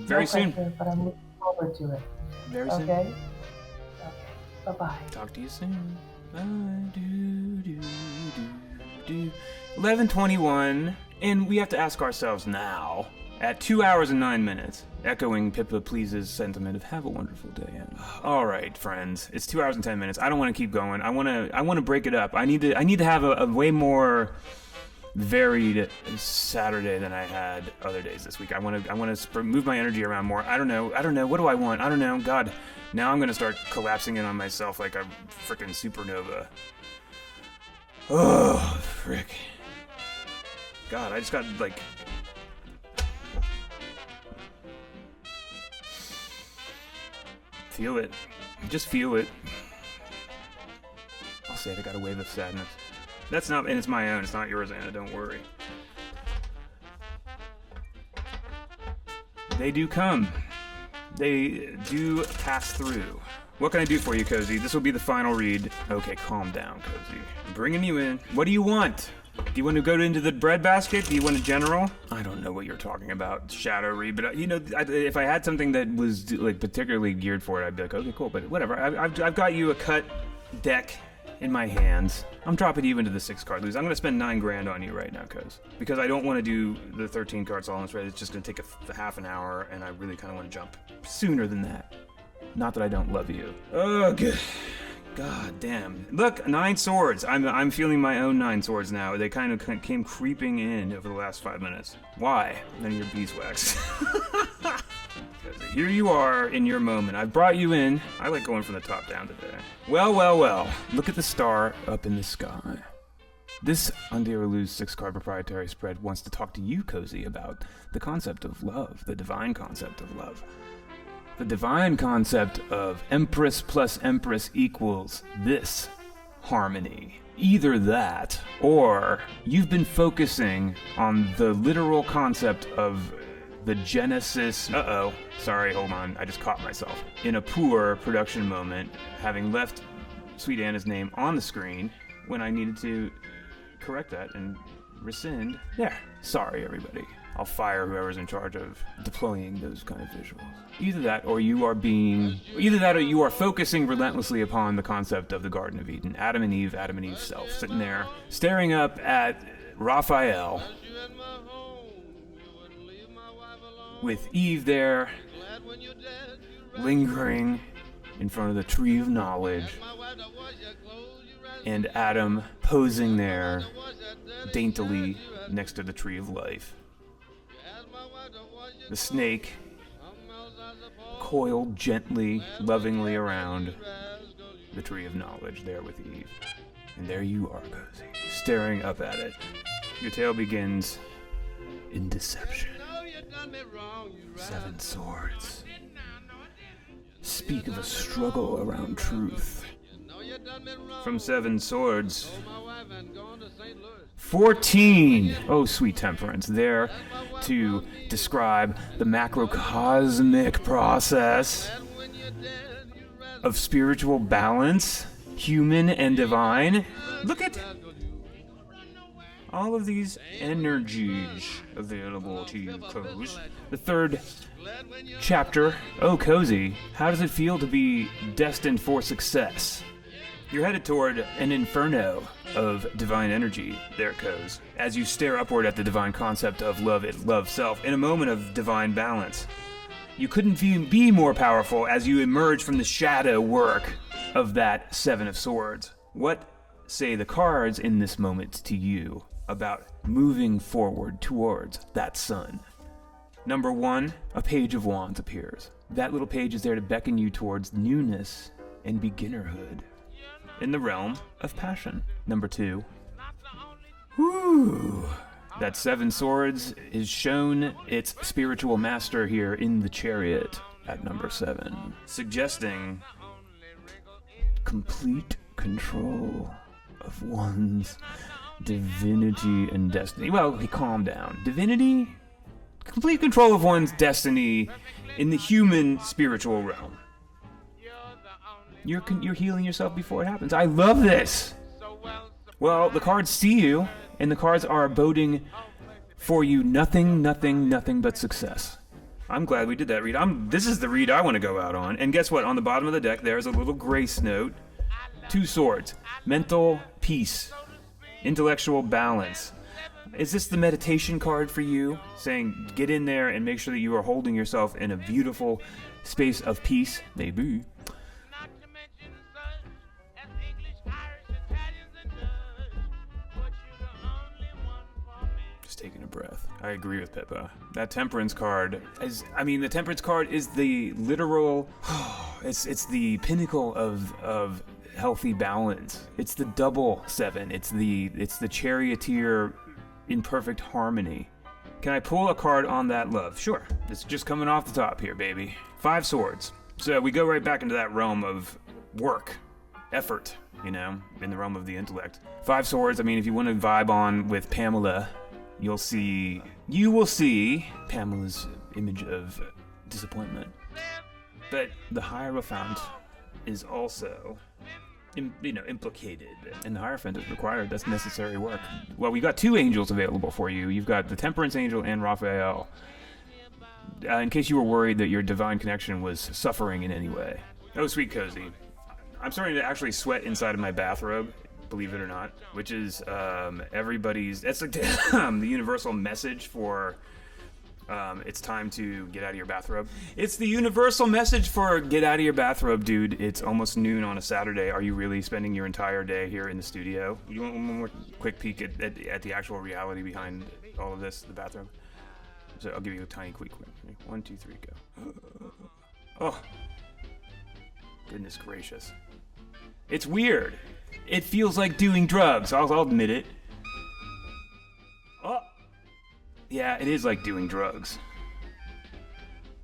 very soon. Pressure, but I'm looking forward to it. Very soon. Okay. Bye-bye. Talk to you soon. Bye. 11:21, and we have to ask ourselves now, at 2 hours and 9 minutes, echoing Pippa Please's sentiment of "Have a wonderful day." All right, friends, it's 2 hours and 10 minutes. I don't want to keep going. I want to break it up. I need to have a way more varied Saturday than I had other days this week. I want to move my energy around more. I don't know. What do I want? I don't know. God, now I'm gonna start collapsing in on myself like a freaking supernova. Oh, frick. God, I just got like. Feel it. Just feel it. I'll say it, I got a wave of sadness. That's not, and it's my own, it's not yours, Anna, don't worry. They do come. They do pass through. What can I do for you, Cozy? This will be the final read. Okay, calm down, Cozy. I'm bringing you in. What do you want? Do you want to go into the breadbasket? Do you want a general? I don't know what you're talking about, Shadow Read, but if I had something that was like particularly geared for it, I'd be like, okay, cool. But whatever. I've got you a cut deck in my hands. I'm dropping you into the 6-card lose. I'm gonna spend $9,000 on you right now, because I don't want to do the 13 cards all in thread. It's just gonna take a half an hour, and I really kind of want to jump sooner than that. Not that I don't love you. Oh, good. God damn. Look, 9 swords. I'm feeling my own 9 swords now. They kind of came creeping in over the last 5 minutes. Why? None of your beeswax. Here you are in your moment. I've brought you in. I like going from the top down today. Well. Look at the star up in the sky. This Undo or Lose 6-card proprietary spread wants to talk to you, Cozy, about the concept of love, the divine concept of love. The divine concept of Empress plus Empress equals this. harmony. Either that, or you've been focusing on the literal concept of the genesis. Sorry, hold on, I just caught myself. In a poor production moment, having left Sweet Anna's name on the screen when I needed to correct that and rescind. There. Sorry, everybody. I'll fire whoever's in charge of deploying those kind of visuals. Either that or you are focusing relentlessly upon the concept of the Garden of Eden. Adam and Eve's self, sitting there, staring up at Raphael, with Eve there, lingering in front of the tree of knowledge, and Adam posing there, daintily, next to the tree of life. The snake coiled gently, lovingly around the tree of knowledge there with Eve. And there you are, Cozy, staring up at it. Your tale begins in deception. 7 swords speak of a struggle around truth. From 7 swords, 14! Oh, sweet temperance, there to describe the macrocosmic process of spiritual balance, human and divine. Look at all of these energies available to you, Cozy. The 3rd chapter, oh, Cozy, how does it feel to be destined for success? You're headed toward an inferno of divine energy, there it goes, as you stare upward at the divine concept of love self in a moment of divine balance. You couldn't be more powerful as you emerge from the shadow work of that 7 of Swords. What say the cards in this moment to you about moving forward towards that sun? Number 1, a Page of Wands appears. That little page is there to beckon you towards newness and beginnerhood in the realm of passion. Number 2, that 7 swords is shown its spiritual master here in the Chariot at number 7, suggesting complete control of one's divinity and destiny. Well, calm down. Divinity? Complete control of one's destiny in the human spiritual realm. You're healing yourself before it happens. I love this! Well, the cards see you, and the cards are boding for you nothing but success. I'm glad we did that read. This is the read I want to go out on. And guess what? On the bottom of the deck, there's a little grace note. 2 swords. Mental peace. Intellectual balance. Is this the meditation card for you? Saying, get in there and make sure that you are holding yourself in a beautiful space of peace? Maybe. Taking a breath. I agree with Pippa. That temperance card the temperance card is the literal, it's the pinnacle of healthy balance. It's the double 7. It's the charioteer in perfect harmony. Can I pull a card on that love? Sure. It's just coming off the top here, baby. 5 swords. So we go right back into that realm of work, effort, in the realm of the intellect. 5 swords, if you want to vibe on with Pamela, you will see Pamela's image of disappointment. But the Hierophant is also, implicated. And the Hierophant is required. That's necessary work. Well, we got 2 angels available for you. You've got the Temperance Angel and Raphael. In case you were worried that your divine connection was suffering in any way. Oh, sweet Cozy. I'm starting to actually sweat inside of my bathrobe, believe it or not, which is that's like the universal message for it's time to get out of your bathrobe. It's the universal message for get out of your bathrobe, dude. It's almost noon on a Saturday. Are you really spending your entire day here in the studio? You want one more quick peek at the actual reality behind all of this, the bathrobe? So I'll give you a tiny quick. 1, 2, 3, go. Oh, goodness gracious. It's weird. It feels like doing drugs. I'll admit it. Oh, yeah, it is like doing drugs.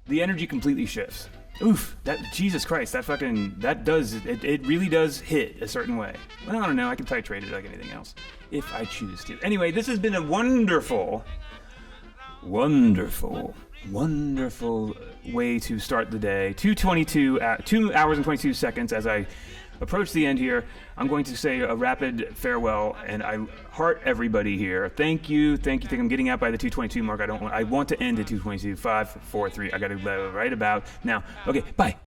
The energy completely shifts. Oof, that, Jesus Christ, that fucking, that does, it really does hit a certain way. Well, I don't know, I can titrate it like anything else, if I choose to. Anyway, this has been a wonderful way to start the day. 2 hours and 22 seconds as I approach the end here. I'm going to say a rapid farewell, and I heart everybody here. Thank you. I'm getting out by the 2:22 mark. I want to end at 2:22. 5, 4, 3. I got to right about now. Okay, bye.